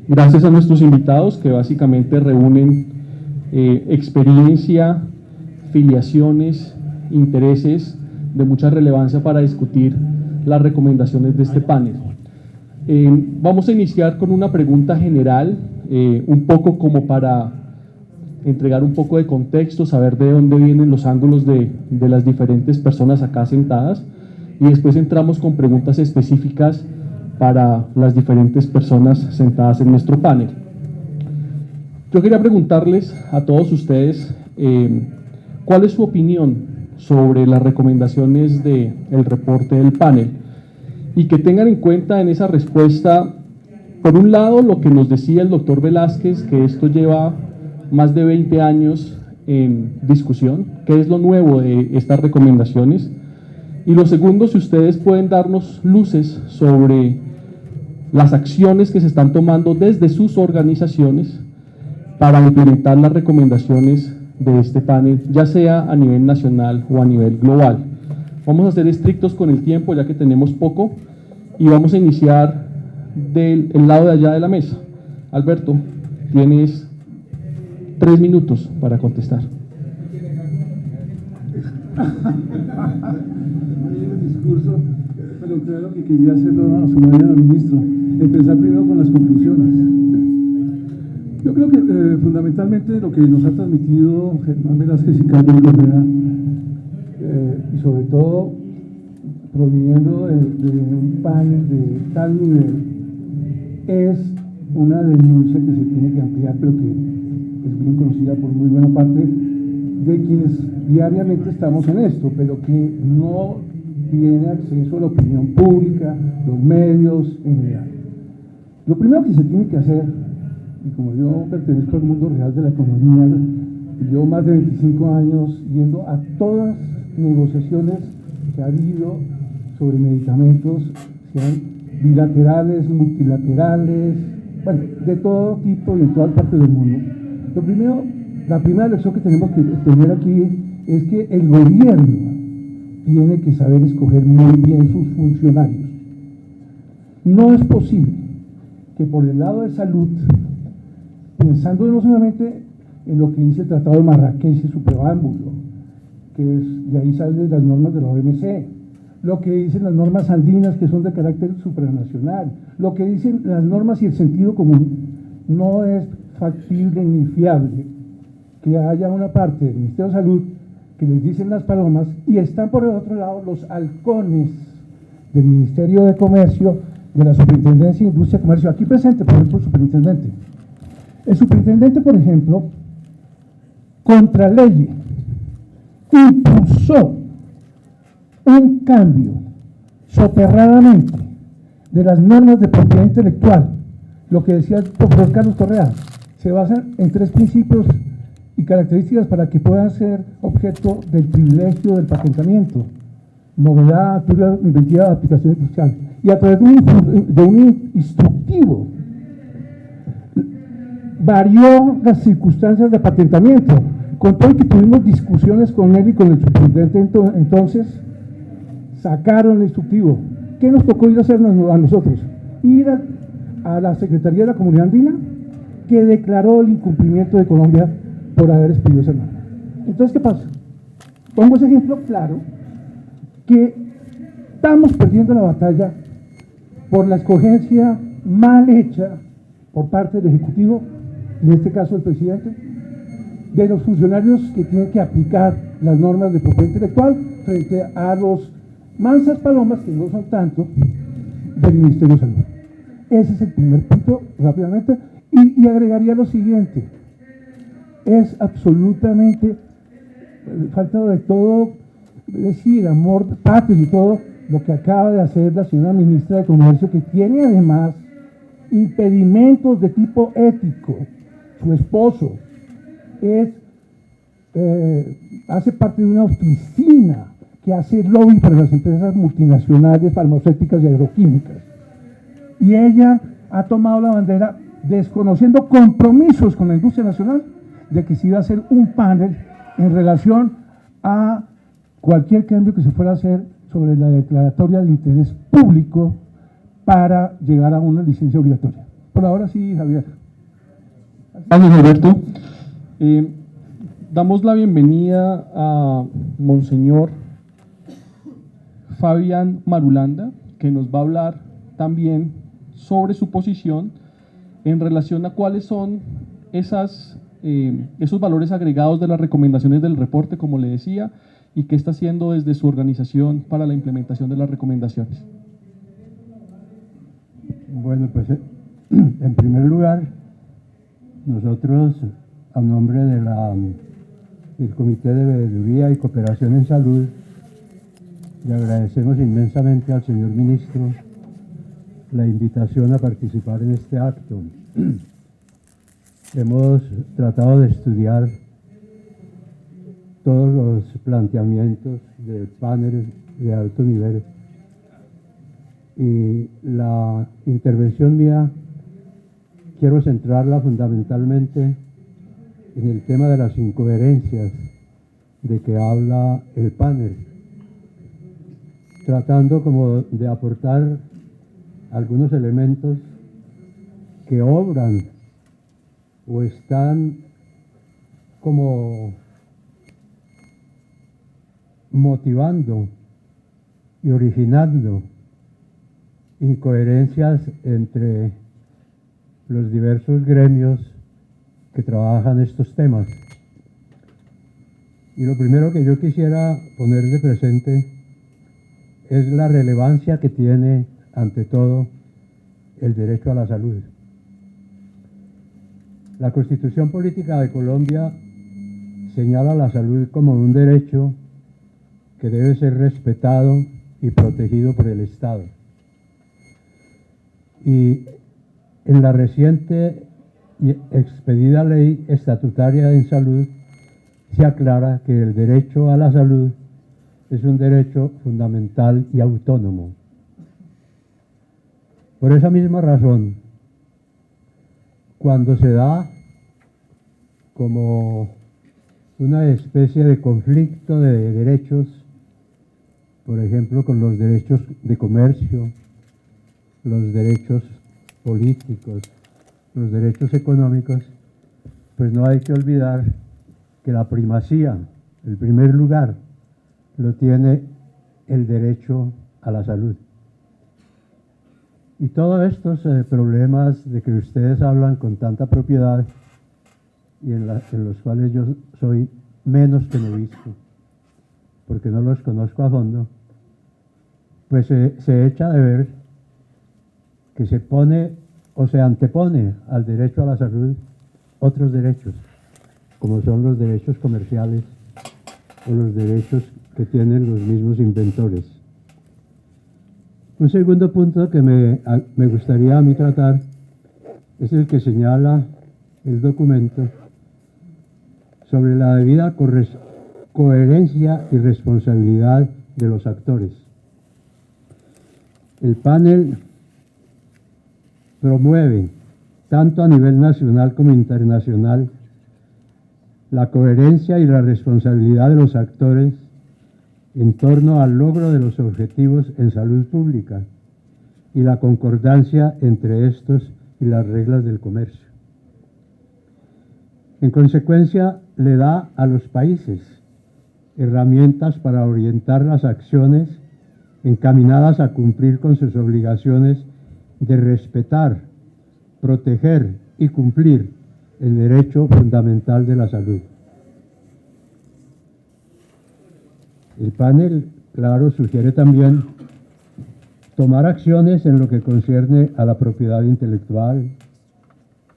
Gracias a nuestros invitados que básicamente reúnen experiencia, filiaciones, intereses de mucha relevancia para discutir las recomendaciones de este panel. Vamos a iniciar con una pregunta general, un poco como para entregar un poco de contexto, saber de dónde vienen los ángulos de las diferentes personas acá sentadas, y después entramos con preguntas específicas para las diferentes personas sentadas en nuestro panel. Yo quería preguntarles a todos ustedes cuál es su opinión sobre las recomendaciones del reporte del panel, y que tengan en cuenta en esa respuesta, por un lado, lo que nos decía el doctor Velázquez, que esto lleva más de 20 años en discusión, qué es lo nuevo de estas recomendaciones, y lo segundo, si ustedes pueden darnos luces sobre las acciones que se están tomando desde sus organizaciones para implementar las recomendaciones de este panel, ya sea a nivel nacional o a nivel global. Vamos a ser estrictos con el tiempo, ya que tenemos poco, y vamos a iniciar del lado de allá de la mesa. Alberto, tienes 3 minutos para contestar. El discurso, pero claro que quería hacerlo a su manera, ministro. Empezar primero con las conclusiones. Yo creo que fundamentalmente lo que nos ha transmitido Germán Velázquez y Carlos Correa, y sobre todo proviniendo de un panel de tal nivel, es una denuncia que se tiene que ampliar, pero que es bien conocida por muy buena parte de quienes diariamente estamos en esto, pero que no tiene acceso a la opinión pública, los medios en general. Lo primero que se tiene que hacer, y como yo pertenezco al mundo real de la economía, y llevo más de 25 años yendo a todas negociaciones que ha habido sobre medicamentos, sean bilaterales, multilaterales, bueno, de todo tipo y en todas partes del mundo. Lo primero, la primera lección que tenemos que tener aquí es que el gobierno tiene que saber escoger muy bien sus funcionarios. No es posible que por el lado de salud, pensando no solamente en lo que dice el Tratado de Marrakech y su preámbulo, que es, de ahí salen las normas de la OMC, lo que dicen las normas andinas que son de carácter supranacional, lo que dicen las normas y el sentido común, no es factible ni fiable que haya una parte del Ministerio de Salud que les dicen las palomas y están por el otro lado los halcones del Ministerio de Comercio, de la Superintendencia de Industria y Comercio. Aquí presente, por ejemplo, el superintendente. El superintendente, por ejemplo, contra ley, impulsó un cambio soterradamente de las normas de propiedad intelectual. Lo que decía el doctor Carlos Correa, se basan en 3 principios y características para que puedan ser objeto del privilegio del patentamiento: novedad, inventiva, aplicación industrial. Y a través de un instructivo varió las circunstancias de patentamiento, con todo que tuvimos discusiones con él y con el superintendente. Entonces sacaron el instructivo. ¿Qué nos tocó ir a hacer a nosotros? Ir a la Secretaría de la Comunidad Andina, que declaró el incumplimiento de Colombia por haber expedido esa norma. Entonces, ¿qué pasa? Pongo ese ejemplo claro, que estamos perdiendo la batalla por la escogencia mal hecha por parte del Ejecutivo, en este caso el presidente, de los funcionarios que tienen que aplicar las normas de propiedad intelectual frente a los mansas palomas, que no son tanto, del Ministerio de Salud. Ese es el primer punto, rápidamente, y agregaría lo siguiente: es absolutamente falta de todo, es decir, amor patrio y todo lo que acaba de hacer la señora ministra de Comercio, que tiene además impedimentos de tipo ético. Su esposo hace parte de una oficina que hace lobby para las empresas multinacionales farmacéuticas y agroquímicas, y ella ha tomado la bandera, desconociendo compromisos con la industria nacional, de que se iba a hacer un panel en relación a cualquier cambio que se fuera a hacer sobre la declaratoria de interés público para llegar a una licencia obligatoria. Por ahora sí, Javier. Gracias, Alberto. Damos la bienvenida a Monseñor Fabián Marulanda, que nos va a hablar también sobre su posición en relación a cuáles son esos valores agregados de las recomendaciones del reporte, como le decía, y qué está haciendo desde su organización para la implementación de las recomendaciones. Bueno, pues en primer lugar, nosotros, a nombre del Comité de Veeduría y Cooperación en Salud, le agradecemos inmensamente al señor ministro la invitación a participar en este acto. Hemos tratado de estudiar todos los planteamientos del panel de alto nivel y la intervención mía quiero centrarla fundamentalmente en el tema de las incoherencias de que habla el panel, tratando como de aportar algunos elementos que obran o están como motivando y originando incoherencias entre los diversos gremios que trabajan estos temas. Y lo primero que yo quisiera poner de presente es la relevancia que tiene, ante todo, el derecho a la salud. La Constitución Política de Colombia señala la salud como un derecho que debe ser respetado y protegido por el Estado. Y en la reciente y expedida Ley Estatutaria en Salud se aclara que el derecho a la salud es un derecho fundamental y autónomo. Por esa misma razón, cuando se da como una especie de conflicto de derechos, por ejemplo, con los derechos de comercio, los derechos políticos, los derechos económicos, pues no hay que olvidar que la primacía, el primer lugar, lo tiene el derecho a la salud. Y todos estos problemas de que ustedes hablan con tanta propiedad y en los cuales yo soy menos que novicio, porque no los conozco a fondo, pues se echa de ver que se pone o se antepone al derecho a la salud otros derechos, como son los derechos comerciales o los derechos que tienen los mismos inventores. Un segundo punto que me gustaría a mí tratar es el que señala el documento sobre la debida coherencia y responsabilidad de los actores. El panel promueve, tanto a nivel nacional como internacional, la coherencia y la responsabilidad de los actores en torno al logro de los objetivos en salud pública y la concordancia entre estos y las reglas del comercio. En consecuencia, le da a los países herramientas para orientar las acciones encaminadas a cumplir con sus obligaciones de respetar, proteger y cumplir el derecho fundamental de la salud. El panel, claro, sugiere también tomar acciones en lo que concierne a la propiedad intelectual,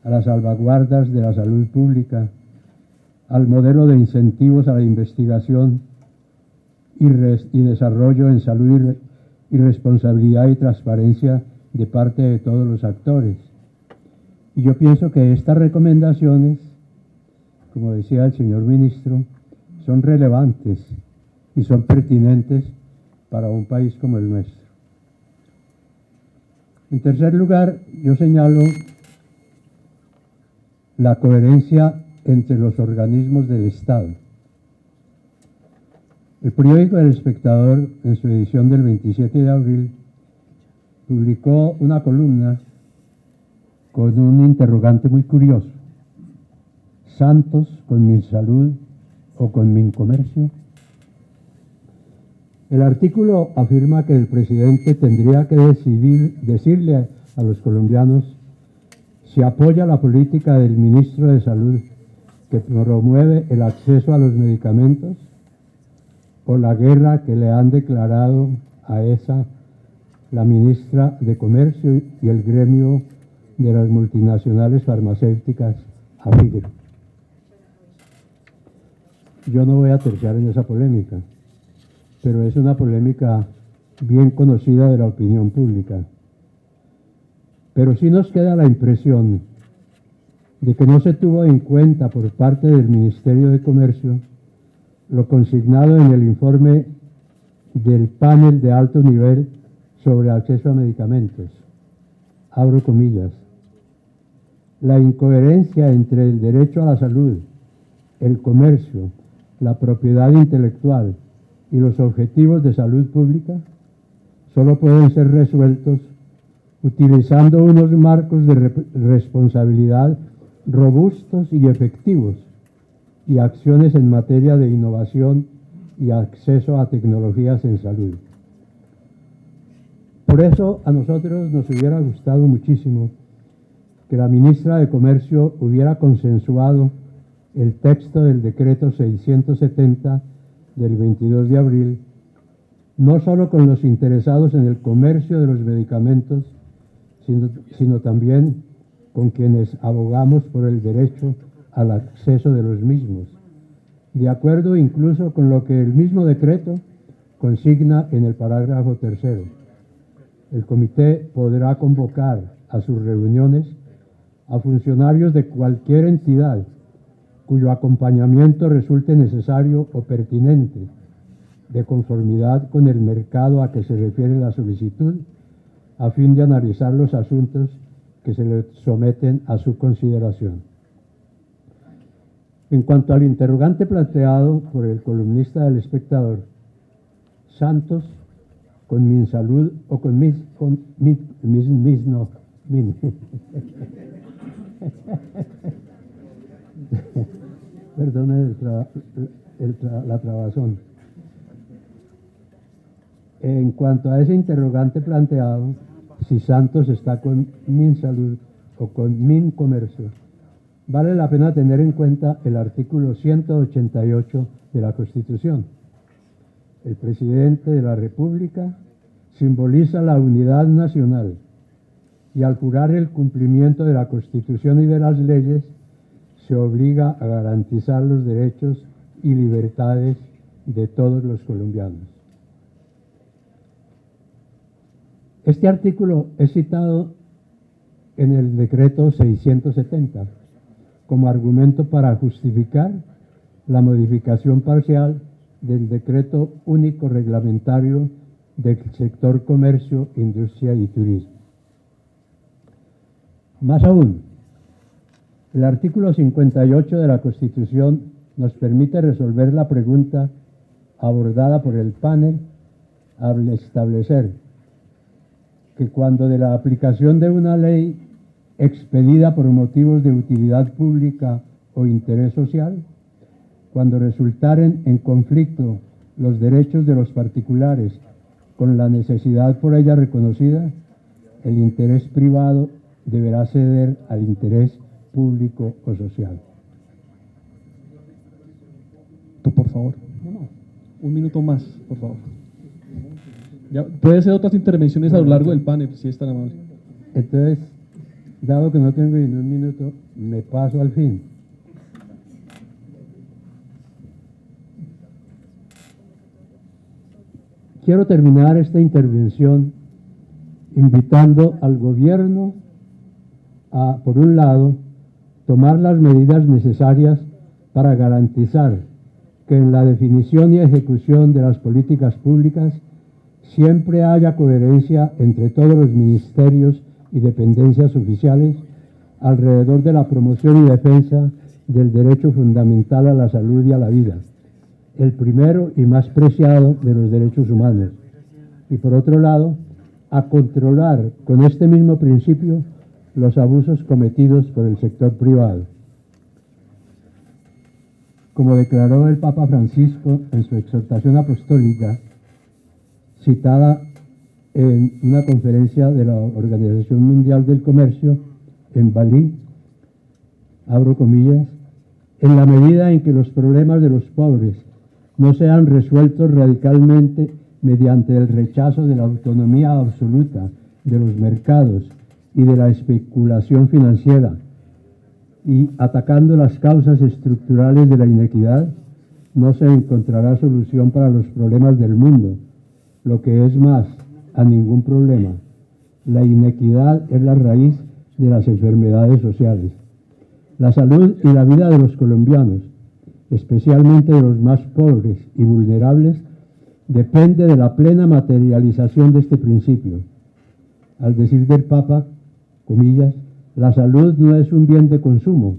a las salvaguardas de la salud pública, al modelo de incentivos a la investigación y desarrollo en salud y responsabilidad y transparencia de parte de todos los actores. Y yo pienso que estas recomendaciones, como decía el señor ministro, son relevantes y son pertinentes para un país como el nuestro. En tercer lugar, yo señalo la coherencia entre los organismos del Estado. El periódico El Espectador, en su edición del 27 de abril, publicó una columna con un interrogante muy curioso. ¿Santos con Minsalud o con Mincomercio? El artículo afirma que el presidente tendría que decirle a los colombianos si apoya la política del ministro de Salud que promueve el acceso a los medicamentos o la guerra que le han declarado a esa la ministra de Comercio y el gremio de las multinacionales farmacéuticas, AFIDE. Yo no voy a terciar en esa polémica, pero es una polémica bien conocida de la opinión pública. Pero sí nos queda la impresión de que no se tuvo en cuenta por parte del Ministerio de Comercio lo consignado en el informe del panel de alto nivel sobre acceso a medicamentos. Abro comillas. La incoherencia entre el derecho a la salud, el comercio, la propiedad intelectual y los objetivos de salud pública solo pueden ser resueltos utilizando unos marcos de responsabilidad robustos y efectivos y acciones en materia de innovación y acceso a tecnologías en salud. Por eso a nosotros nos hubiera gustado muchísimo que la ministra de Comercio hubiera consensuado el texto del decreto 670 del 22 de abril, no solo con los interesados en el comercio de los medicamentos, sino también con quienes abogamos por el derecho al acceso de los mismos, de acuerdo incluso con lo que el mismo decreto consigna en el parágrafo tercero. El comité podrá convocar a sus reuniones a funcionarios de cualquier entidad cuyo acompañamiento resulte necesario o pertinente, de conformidad con el mercado a que se refiere la solicitud, a fin de analizar los asuntos que se le someten a su consideración. En cuanto al interrogante planteado por el columnista del Espectador, Santos con Minsalud o con Min. Perdone la trabazón. En cuanto a ese interrogante planteado, si Santos está con Minsalud o con Mincomercio, vale la pena tener en cuenta el artículo 188 de la Constitución. El presidente de la República simboliza la unidad nacional y al jurar el cumplimiento de la Constitución y de las leyes, se obliga a garantizar los derechos y libertades de todos los colombianos. Este artículo es citado en el decreto 670 como argumento para justificar la modificación parcial del decreto único reglamentario del sector comercio, industria y turismo. Más aún, el artículo 58 de la Constitución nos permite resolver la pregunta abordada por el panel al establecer que cuando de la aplicación de una ley expedida por motivos de utilidad pública o interés social, cuando resultaren en conflicto los derechos de los particulares con la necesidad por ella reconocida, el interés privado deberá ceder al interés público o social. Tú, por favor. Un minuto más, por favor. Ya, puede ser otras intervenciones a lo largo del panel, si es tan amable. Entonces, dado que no tengo ni un minuto, me paso al fin. Quiero terminar esta intervención invitando al gobierno a, por un lado, tomar las medidas necesarias para garantizar que en la definición y ejecución de las políticas públicas siempre haya coherencia entre todos los ministerios y dependencias oficiales alrededor de la promoción y defensa del derecho fundamental a la salud y a la vida, el primero y más preciado de los derechos humanos. Y por otro lado, a controlar con este mismo principio los abusos cometidos por el sector privado. Como declaró el Papa Francisco en su exhortación apostólica, citada en una conferencia de la Organización Mundial del Comercio en Bali, abro comillas, en la medida en que los problemas de los pobres no sean resueltos radicalmente mediante el rechazo de la autonomía absoluta de los mercados y de la especulación financiera, y atacando las causas estructurales de la inequidad, no se encontrará solución para los problemas del mundo. Lo que es más, a ningún problema. La inequidad es la raíz de las enfermedades sociales. La salud y la vida de los colombianos, especialmente de los más pobres y vulnerables, depende de la plena materialización de este principio. Al decir del Papa, comillas, la salud no es un bien de consumo,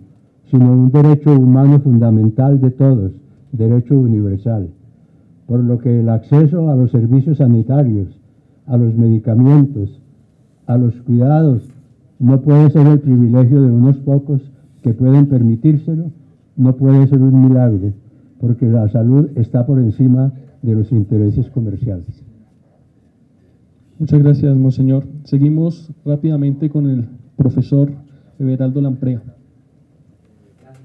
sino un derecho humano fundamental de todos, derecho universal, por lo que el acceso a los servicios sanitarios, a los medicamentos, a los cuidados, no puede ser el privilegio de unos pocos que pueden permitírselo, no puede ser un milagro, porque la salud está por encima de los intereses comerciales. Muchas gracias, monseñor. Seguimos rápidamente con el profesor Everaldo Lamprea.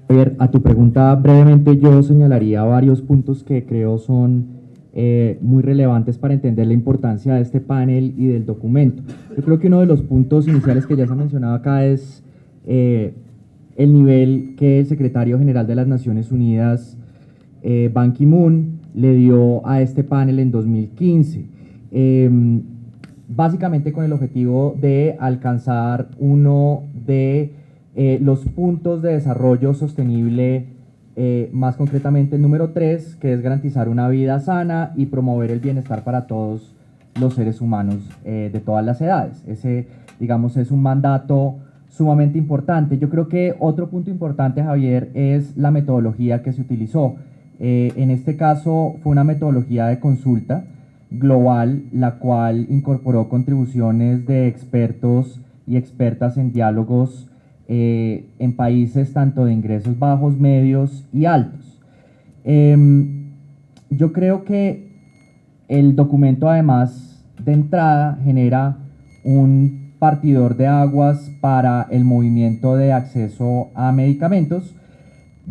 Javier, a tu pregunta brevemente yo señalaría varios puntos que creo son muy relevantes para entender la importancia de este panel y del documento. Yo creo que uno de los puntos iniciales que ya se ha mencionado acá es el nivel que el secretario general de las Naciones Unidas, Ban Ki-moon, le dio a este panel en 2015. Básicamente con el objetivo de alcanzar uno de los puntos de desarrollo sostenible, más concretamente el número 3, que es garantizar una vida sana y promover el bienestar para todos los seres humanos de todas las edades. Ese, digamos, es un mandato sumamente importante. Yo creo que otro punto importante, Javier, es la metodología que se utilizó. En este caso fue una metodología de consulta global, la cual incorporó contribuciones de expertos y expertas en diálogos en países tanto de ingresos bajos, medios y altos. Yo creo que el documento, además de entrada, genera un partidor de aguas para el movimiento de acceso a medicamentos,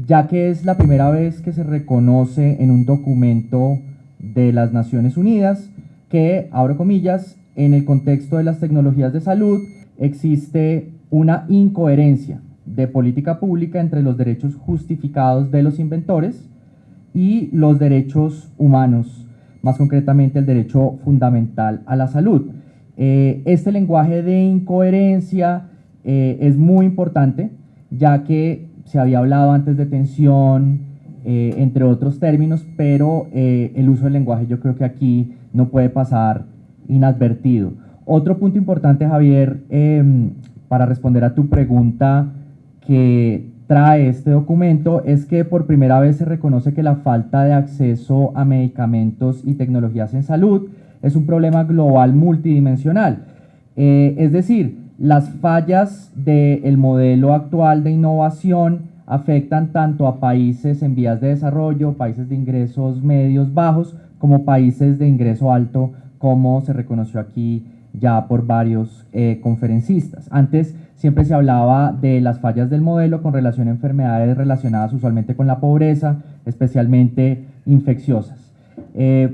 ya que es la primera vez que se reconoce en un documento de las Naciones Unidas que, abro comillas, en el contexto de las tecnologías de salud existe una incoherencia de política pública entre los derechos justificados de los inventores y los derechos humanos, más concretamente el derecho fundamental a la salud. Este lenguaje de incoherencia es muy importante, ya que se había hablado antes de tensión, entre otros términos, pero el uso del lenguaje yo creo que aquí no puede pasar inadvertido. Otro punto importante, Javier, para responder a tu pregunta que trae este documento, es que por primera vez se reconoce que la falta de acceso a medicamentos y tecnologías en salud es un problema global multidimensional. Es decir, las fallas del modelo actual de innovación afectan tanto a países en vías de desarrollo, países de ingresos medios bajos, como países de ingreso alto, como se reconoció aquí ya por varios conferencistas. Antes siempre se hablaba de las fallas del modelo con relación a enfermedades relacionadas usualmente con la pobreza, especialmente infecciosas.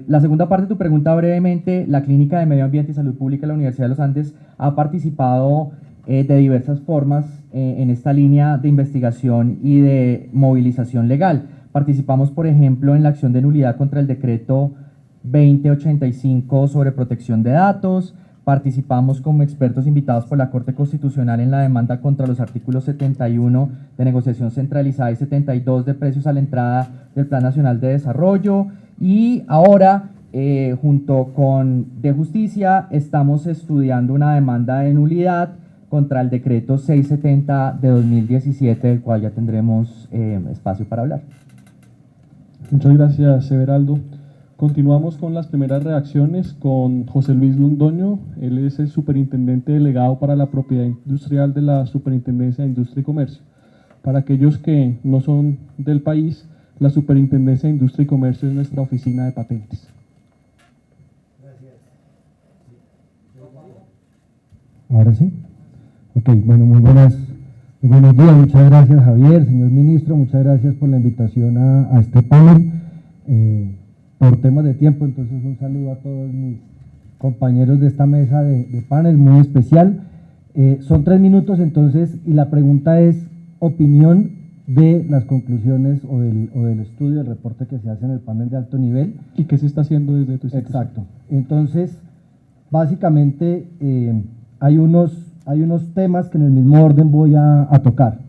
La segunda parte de tu pregunta brevemente, la Clínica de Medio Ambiente y Salud Pública de la Universidad de los Andes ha participado de diversas formas en esta línea de investigación y de movilización legal. Participamos, por ejemplo, en la acción de nulidad contra el decreto 2085 sobre protección de datos. Participamos como expertos invitados por la Corte Constitucional en la demanda contra los artículos 71 de negociación centralizada y 72 de precios a la entrada del Plan Nacional de Desarrollo. Y ahora, junto con De Justicia, estamos estudiando una demanda de nulidad contra el decreto 670 de 2017, del cual ya tendremos espacio para hablar. Muchas gracias, Everaldo. Continuamos con las primeras reacciones con José Luis Londoño. Él es el superintendente delegado para la propiedad industrial de la Superintendencia de Industria y Comercio. Para aquellos que no son del país, la Superintendencia de Industria y Comercio es nuestra oficina de patentes. Ahora sí. Ok, bueno, muy buenos días. Muchas gracias, Javier, señor ministro. Muchas gracias por la invitación a este panel. Por temas de tiempo, entonces un saludo a todos mis compañeros de esta mesa de panel muy especial. Son 3 minutos entonces, y la pregunta es opinión de las conclusiones o del estudio, del reporte que se hace en el panel de alto nivel. ¿Y qué se está haciendo desde tu institución? Exacto. Entonces, básicamente hay unos temas que en el mismo orden voy a tocar.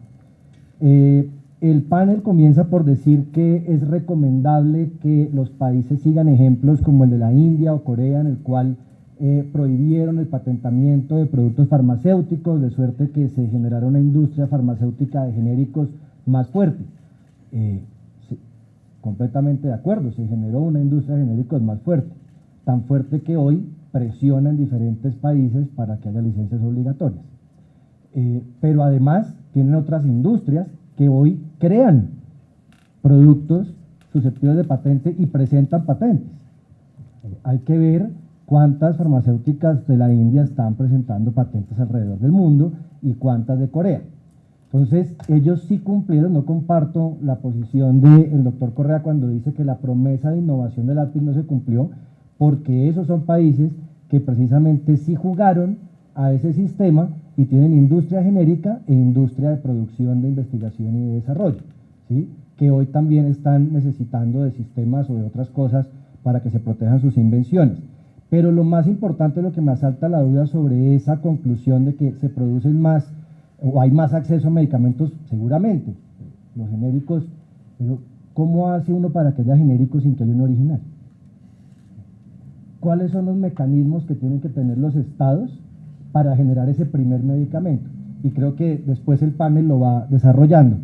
El panel comienza por decir que es recomendable que los países sigan ejemplos como el de la India o Corea, en el cual prohibieron el patentamiento de productos farmacéuticos, de suerte que se generara una industria farmacéutica de genéricos más fuerte. Sí, completamente de acuerdo, se generó una industria de genéricos más fuerte, tan fuerte que hoy presiona en diferentes países para que haya licencias obligatorias. Pero además tienen otras industrias que hoy crean productos susceptibles de patente y presentan patentes. Hay que ver cuántas farmacéuticas de la India están presentando patentes alrededor del mundo y cuántas de Corea. Entonces, ellos sí cumplieron. No comparto la posición del doctor Correa cuando dice que la promesa de innovación del APIC no se cumplió, porque esos son países que precisamente sí jugaron a ese sistema y tienen industria genérica e industria de producción, de investigación y de desarrollo, ¿sí? Que hoy también están necesitando de sistemas o de otras cosas para que se protejan sus invenciones. Pero lo más importante, lo que me asalta la duda sobre esa conclusión de que se producen más o hay más acceso a medicamentos, seguramente, los genéricos, pero ¿cómo hace uno para que haya genéricos sin que haya un original? ¿Cuáles son los mecanismos que tienen que tener los estados para generar ese primer medicamento? Y creo que después el panel lo va desarrollando.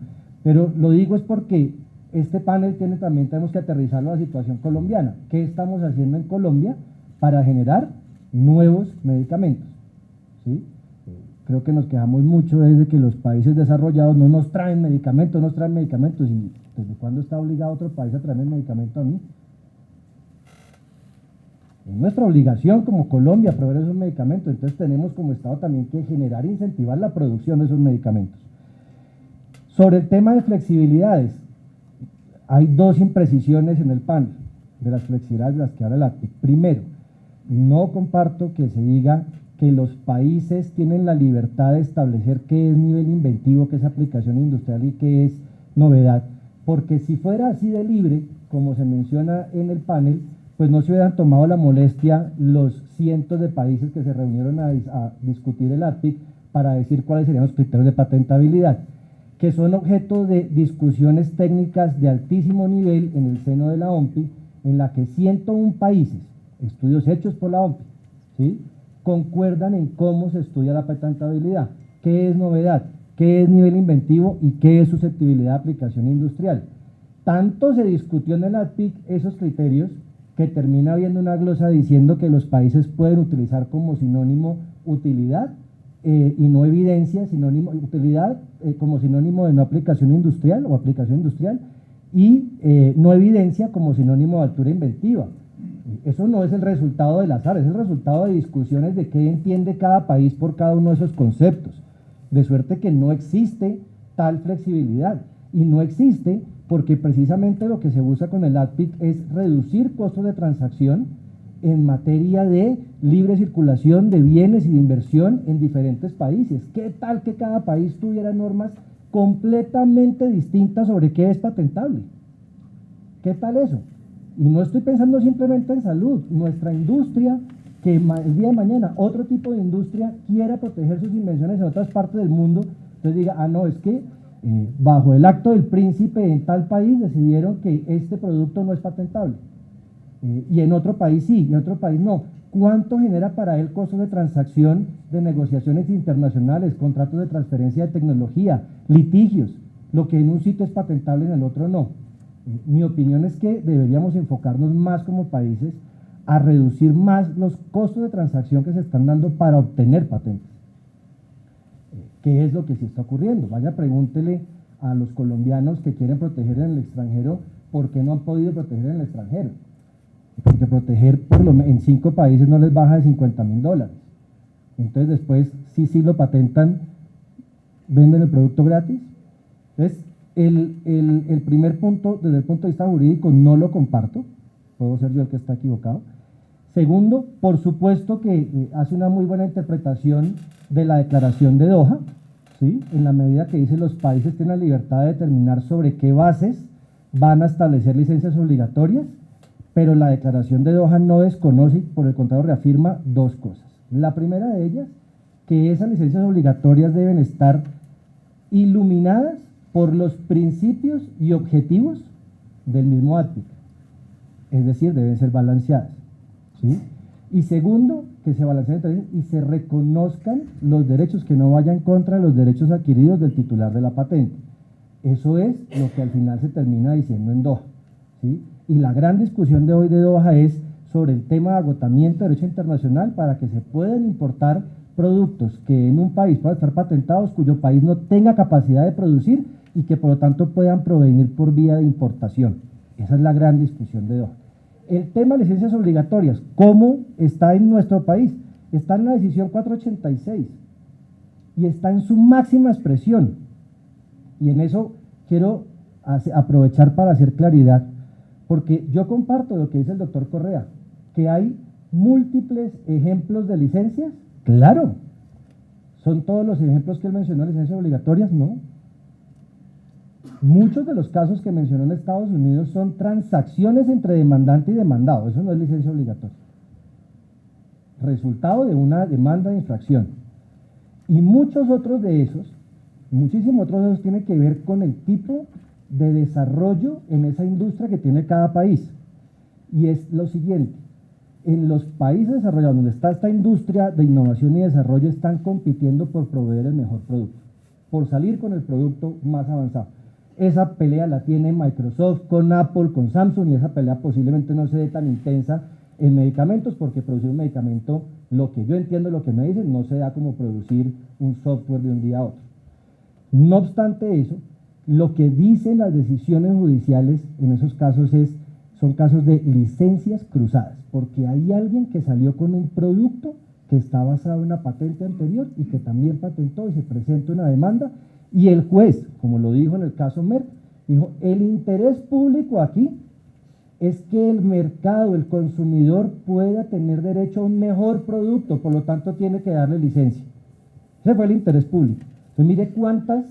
Pero lo digo es porque este panel tenemos que aterrizarlo a la situación colombiana. ¿Qué estamos haciendo en Colombia para generar nuevos medicamentos? ¿Sí? Creo que nos quejamos mucho de que los países desarrollados no nos traen medicamentos, y ¿desde cuándo está obligado otro país a traerme el medicamento a mí? Es nuestra obligación como Colombia proveer esos medicamentos, entonces tenemos como Estado también que generar e incentivar la producción de esos medicamentos. Sobre el tema de flexibilidades, hay 2 imprecisiones en el panel de las flexibilidades de las que habla el ACTIC. Primero, no comparto que se diga que los países tienen la libertad de establecer qué es nivel inventivo, qué es aplicación industrial y qué es novedad, porque si fuera así de libre, como se menciona en el panel, pues no se hubieran tomado la molestia los cientos de países que se reunieron a discutir el APIC para decir cuáles serían los criterios de patentabilidad, que son objeto de discusiones técnicas de altísimo nivel en el seno de la OMPI, en la que 101 países, estudios hechos por la OMPI, ¿sí?, concuerdan en cómo se estudia la patentabilidad, qué es novedad, qué es nivel inventivo y qué es susceptibilidad de aplicación industrial. Tanto se discutió en el APIC esos criterios que termina habiendo una glosa diciendo que los países pueden utilizar como sinónimo utilidad y no evidencia, utilidad como sinónimo de no aplicación industrial o aplicación industrial, y no evidencia como sinónimo de altura inventiva. Eso no es el resultado del azar, es el resultado de discusiones de qué entiende cada país por cada uno de esos conceptos, de suerte que no existe tal flexibilidad, y no existe porque precisamente lo que se busca con el ADPIC es reducir costos de transacción en materia de libre circulación de bienes y de inversión en diferentes países. ¿Qué tal que cada país tuviera normas completamente distintas sobre qué es patentable? ¿Qué tal eso? Y no estoy pensando simplemente en salud. Nuestra industria, que el día de mañana otro tipo de industria quiera proteger sus invenciones en otras partes del mundo, entonces diga, no, es que bajo el acto del príncipe en tal país decidieron que este producto no es patentable, y en otro país sí, y en otro país no. ¿Cuánto genera para él costos de transacción, de negociaciones internacionales, contratos de transferencia de tecnología, litigios? Lo que en un sitio es patentable en el otro no. Mi opinión es que deberíamos enfocarnos más como países a reducir más los costos de transacción que se están dando para obtener patentes. ¿Qué es lo que sí está ocurriendo? Vaya, pregúntele a los colombianos que quieren proteger en el extranjero por qué no han podido proteger en el extranjero. Porque proteger en 5 países no les baja de $50.000. Entonces después, sí lo patentan, venden el producto gratis. Entonces, el primer punto, desde el punto de vista jurídico, no lo comparto. Puedo ser yo el que está equivocado. Segundo, por supuesto que hace una muy buena interpretación de la declaración de Doha, ¿sí? En la medida que dice los países tienen la libertad de determinar sobre qué bases van a establecer licencias obligatorias, pero la declaración de Doha no desconoce, por el contrario reafirma 2 cosas. La primera de ellas, que esas licencias obligatorias deben estar iluminadas por los principios y objetivos del mismo ATPIC, es decir, deben ser balanceadas, ¿sí? Y segundo, que se balanceen entre ellos y se reconozcan los derechos, que no vayan contra los derechos adquiridos del titular de la patente. Eso es lo que al final se termina diciendo en Doha, ¿sí? Y la gran discusión de hoy de Doha es sobre el tema de agotamiento de derecho internacional para que se puedan importar productos que en un país puedan estar patentados cuyo país no tenga capacidad de producir y que por lo tanto puedan provenir por vía de importación. Esa es la gran discusión de Doha. El tema de licencias obligatorias, ¿cómo está en nuestro país? Está en la decisión 486 y está en su máxima expresión. Y en eso quiero aprovechar para hacer claridad, porque yo comparto lo que dice el doctor Correa, que hay múltiples ejemplos de licencias. Claro, ¿son todos los ejemplos que él mencionó de licencias obligatorias? No. Muchos de los casos que mencionó en Estados Unidos son transacciones entre demandante y demandado. Eso no es licencia obligatoria. Resultado de una demanda de infracción. Y muchos otros de esos, muchísimos otros de esos tienen que ver con el tipo de desarrollo en esa industria que tiene cada país. Y es lo siguiente. En los países desarrollados donde está esta industria de innovación y desarrollo están compitiendo por proveer el mejor producto, por salir con el producto más avanzado. Esa pelea la tiene Microsoft con Apple, con Samsung, y esa pelea posiblemente no se dé tan intensa en medicamentos, porque producir un medicamento, lo que yo entiendo, lo que me dicen, no se da como producir un software de un día a otro. No obstante eso, lo que dicen las decisiones judiciales en esos casos son casos de licencias cruzadas, porque hay alguien que salió con un producto que está basado en una patente anterior y que también patentó y se presenta una demanda, y el juez, como lo dijo en el caso Merck, dijo, el interés público aquí es que el mercado, el consumidor pueda tener derecho a un mejor producto, por lo tanto tiene que darle licencia. Ese fue el interés público. Entonces mire cuántas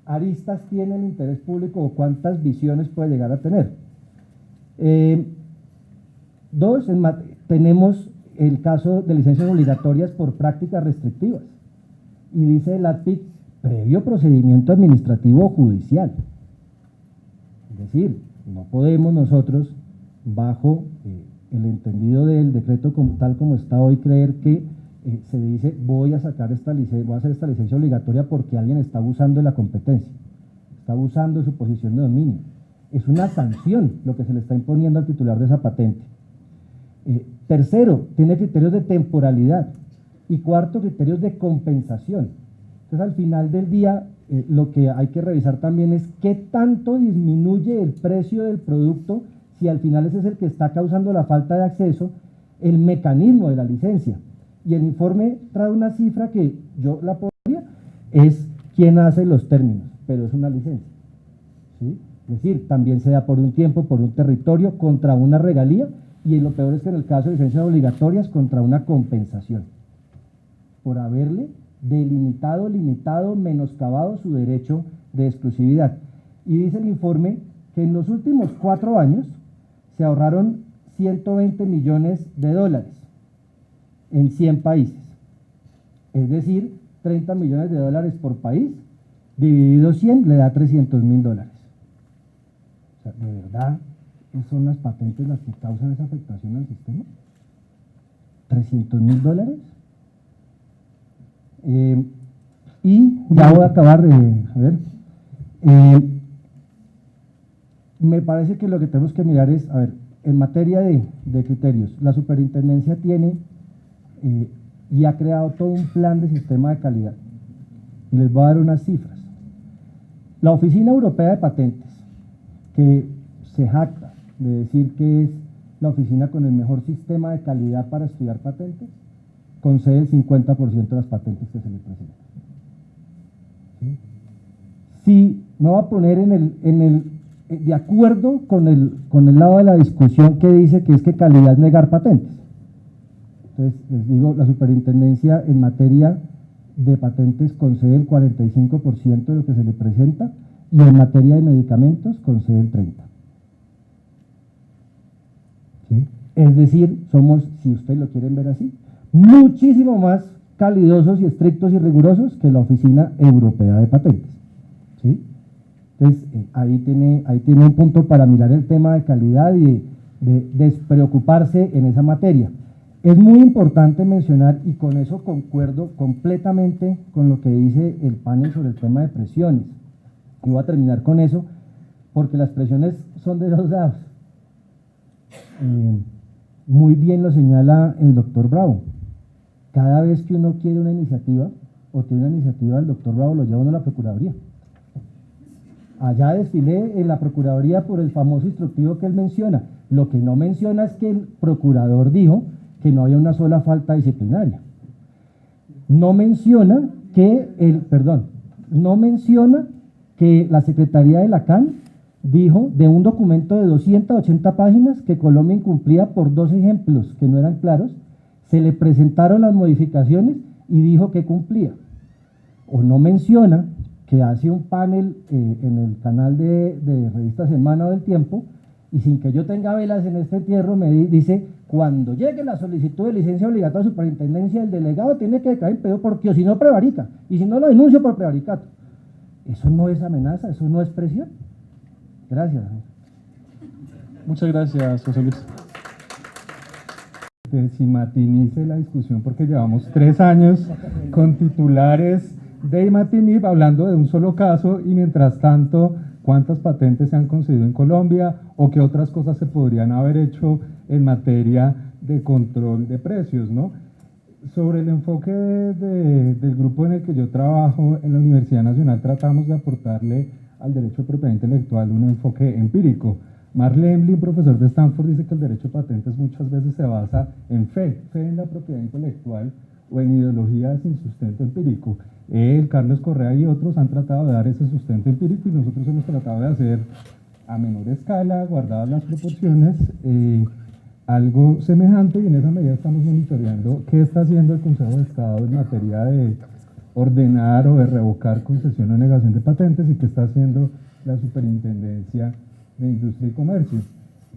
aristas tiene el interés público o cuántas visiones puede llegar a tener. Dos, tenemos el caso de licencias obligatorias por prácticas restrictivas. Y dice el ATPIC, previo procedimiento administrativo o judicial. Es decir, no podemos nosotros, bajo el entendido del decreto tal como está hoy, creer que se dice voy a sacar esta licencia, voy a hacer esta licencia obligatoria porque alguien está abusando de la competencia, está abusando de su posición de dominio. Es una sanción lo que se le está imponiendo al titular de esa patente. Tercero, tiene criterios de temporalidad. Y cuarto, criterios de compensación. Entonces, al final del día, lo que hay que revisar también es qué tanto disminuye el precio del producto, si al final ese es el que está causando la falta de acceso, el mecanismo de la licencia. Y el informe trae una cifra que yo la podría, es quién hace los términos, pero es una licencia, ¿sí? Es decir, también se da por un tiempo, por un territorio, contra una regalía, y lo peor es que en el caso de licencias obligatorias, contra una compensación, por haberle delimitado, limitado, menoscabado su derecho de exclusividad. Y dice el informe que en los últimos 4 años se ahorraron $120 millones en 100 países. Es decir, $30 millones por país, dividido 100 le da $300.000. O sea, ¿de verdad son las patentes las que causan esa afectación al sistema? $300.000. Y ya voy a acabar de, me parece que lo que tenemos que mirar es, a ver, en materia de criterios, la superintendencia tiene y ha creado todo un plan de sistema de calidad. Y les voy a dar unas cifras. La Oficina Europea de Patentes, que se jacta de decir que es la oficina con el mejor sistema de calidad para estudiar patentes, concede el 50% de las patentes que se le presentan. ¿Sí? Si me voy a poner de acuerdo con el lado de la discusión que dice que es que calidad es negar patentes. Entonces, les digo, la superintendencia en materia de patentes concede el 45% de lo que se le presenta y en materia de medicamentos concede el 30%. ¿Sí? Es decir, somos, si ustedes lo quieren ver así, muchísimo más calidosos y estrictos y rigurosos que la Oficina Europea de Patentes. ¿Sí? Entonces, ahí tiene un punto para mirar el tema de calidad y de despreocuparse en esa materia. Es muy importante mencionar, y con eso concuerdo completamente con lo que dice el panel sobre el tema de presiones. Y voy a terminar con eso, porque las presiones son de dos lados. Muy bien lo señala el doctor Bravo. Cada vez que uno quiere una iniciativa, o tiene una iniciativa, el doctor Bravo lo lleva uno a la Procuraduría. Allá desfilé en la Procuraduría por el famoso instructivo que él menciona. Lo que no menciona es que el procurador dijo que no había una sola falta disciplinaria. No menciona que la Secretaría de la CAN dijo de un documento de 280 páginas que Colombia incumplía por 2 ejemplos que no eran claros, se le presentaron las modificaciones y dijo que cumplía. O no menciona que hace un panel en el canal de Revista Semana o del Tiempo, y sin que yo tenga velas en este entierro, me dice, cuando llegue la solicitud de licencia obligatoria de superintendencia, el delegado tiene que declarar impedido porque o si no prevarica, y si no lo denuncio por prevaricato. Eso no es amenaza, eso no es presión. Gracias. Muchas gracias, José Luis. Simatinice la discusión porque llevamos 3 años con titulares de Imatinib hablando de un solo caso y mientras tanto cuántas patentes se han concedido en Colombia o qué otras cosas se podrían haber hecho en materia de control de precios, ¿no? Sobre el enfoque del grupo en el que yo trabajo en la Universidad Nacional, tratamos de aportarle al derecho de propiedad intelectual un enfoque empírico. Mark Lemlin, profesor de Stanford, dice que el derecho de patentes muchas veces se basa en fe en la propiedad intelectual o en ideología sin sustento empírico. Él, Carlos Correa y otros han tratado de dar ese sustento empírico y nosotros hemos tratado de hacer a menor escala, guardadas las proporciones, algo semejante, y en esa medida estamos monitoreando qué está haciendo el Consejo de Estado en materia de ordenar o de revocar concesión o negación de patentes y qué está haciendo la Superintendencia de Industria y Comercio.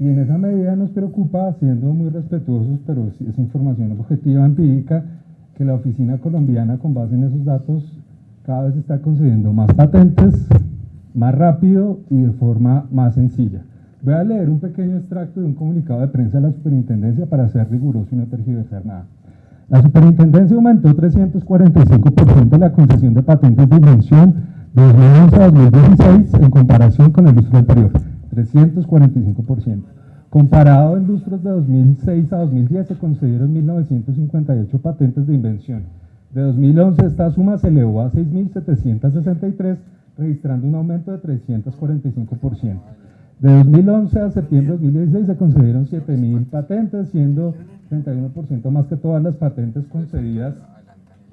Y en esa medida nos preocupa, siendo muy respetuosos, pero es información objetiva, empírica, que la oficina colombiana, con base en esos datos, cada vez está concediendo más patentes, más rápido y de forma más sencilla. Voy a leer un pequeño extracto de un comunicado de prensa de la Superintendencia para ser riguroso y no tergiversar nada. La Superintendencia aumentó 345% la concesión de patentes de invención de 2011 a 2016 en comparación con el lustro anterior, 345%. Comparado en lustros de 2006 a 2010 se concedieron 1.958 patentes de invención. De 2011 esta suma se elevó a 6.763, registrando un aumento de 345%. De 2011 a septiembre de 2016 se concedieron 7.000 patentes, siendo 31% más que todas las patentes concedidas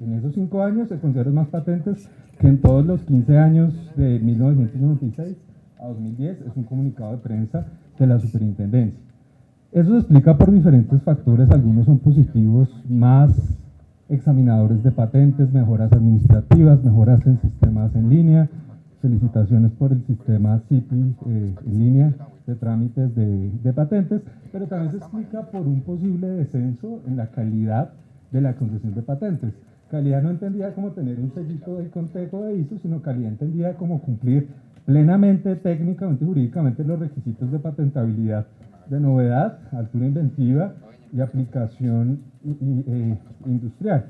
en esos 5 años. Se concedieron más patentes que en todos los 15 años de 1996 a 2010, es un comunicado de prensa de la Superintendencia. Eso se explica por diferentes factores, algunos son positivos, más examinadores de patentes, mejoras administrativas, mejoras en sistemas en línea, felicitaciones por el sistema CIPI en línea de trámites de patentes, pero también se explica por un posible descenso en la calidad de la concesión de patentes. Calidad no entendida como tener un sellito del Consejo de ISO, sino calidad entendida como cumplir plenamente, técnicamente y jurídicamente los requisitos de patentabilidad, de novedad, altura inventiva y aplicación industrial.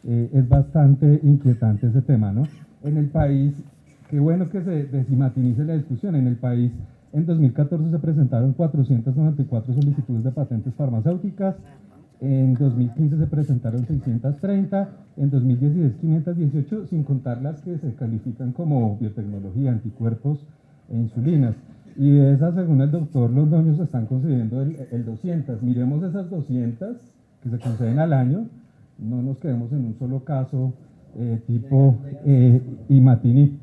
Es bastante inquietante ese tema, ¿no? En el país, qué bueno que se desmatinice la discusión, en el país En 2014 se presentaron 494 solicitudes de patentes farmacéuticas, en 2015 se presentaron 630, en 2016 518, sin contar las que se califican como biotecnología, anticuerpos e insulinas. Y de esas, según el doctor Londoño, se están concediendo el 200. Miremos esas 200 que se conceden al año, no nos quedemos en un solo caso tipo imatinib.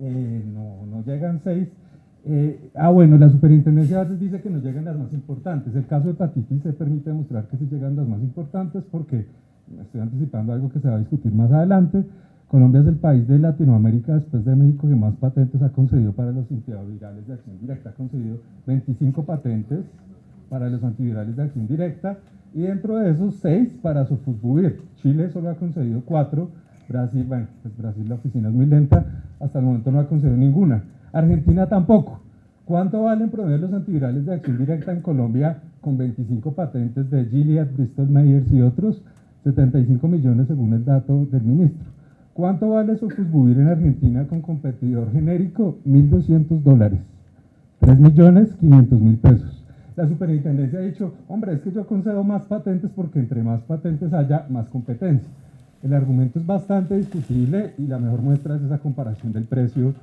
No llegan 6. Bueno, la superintendencia a veces dice que no llegan las más importantes. El caso de hepatitis se permite demostrar que sí llegan las más importantes porque, estoy anticipando algo que se va a discutir más adelante, Colombia es el país de Latinoamérica, después de México, que más patentes ha concedido para los antivirales de acción directa. Ha concedido 25 patentes para los antivirales de acción directa y dentro de esos 6 para sofosbuvir. Chile solo ha concedido 4, Brasil, bueno, pues Brasil la oficina es muy lenta, hasta el momento no ha concedido ninguna. Argentina tampoco. ¿Cuánto valen promedio los antivirales de acción directa en Colombia con 25 patentes de Gilead, Bristol Myers y otros? 75 millones según el dato del ministro. ¿Cuánto vale sofosbuvir en Argentina con competidor genérico? $1.200. 3.500.000 pesos. La superintendencia ha dicho, hombre, es que yo concedo más patentes porque entre más patentes haya, más competencia. El argumento es bastante discutible y la mejor muestra es esa comparación del precio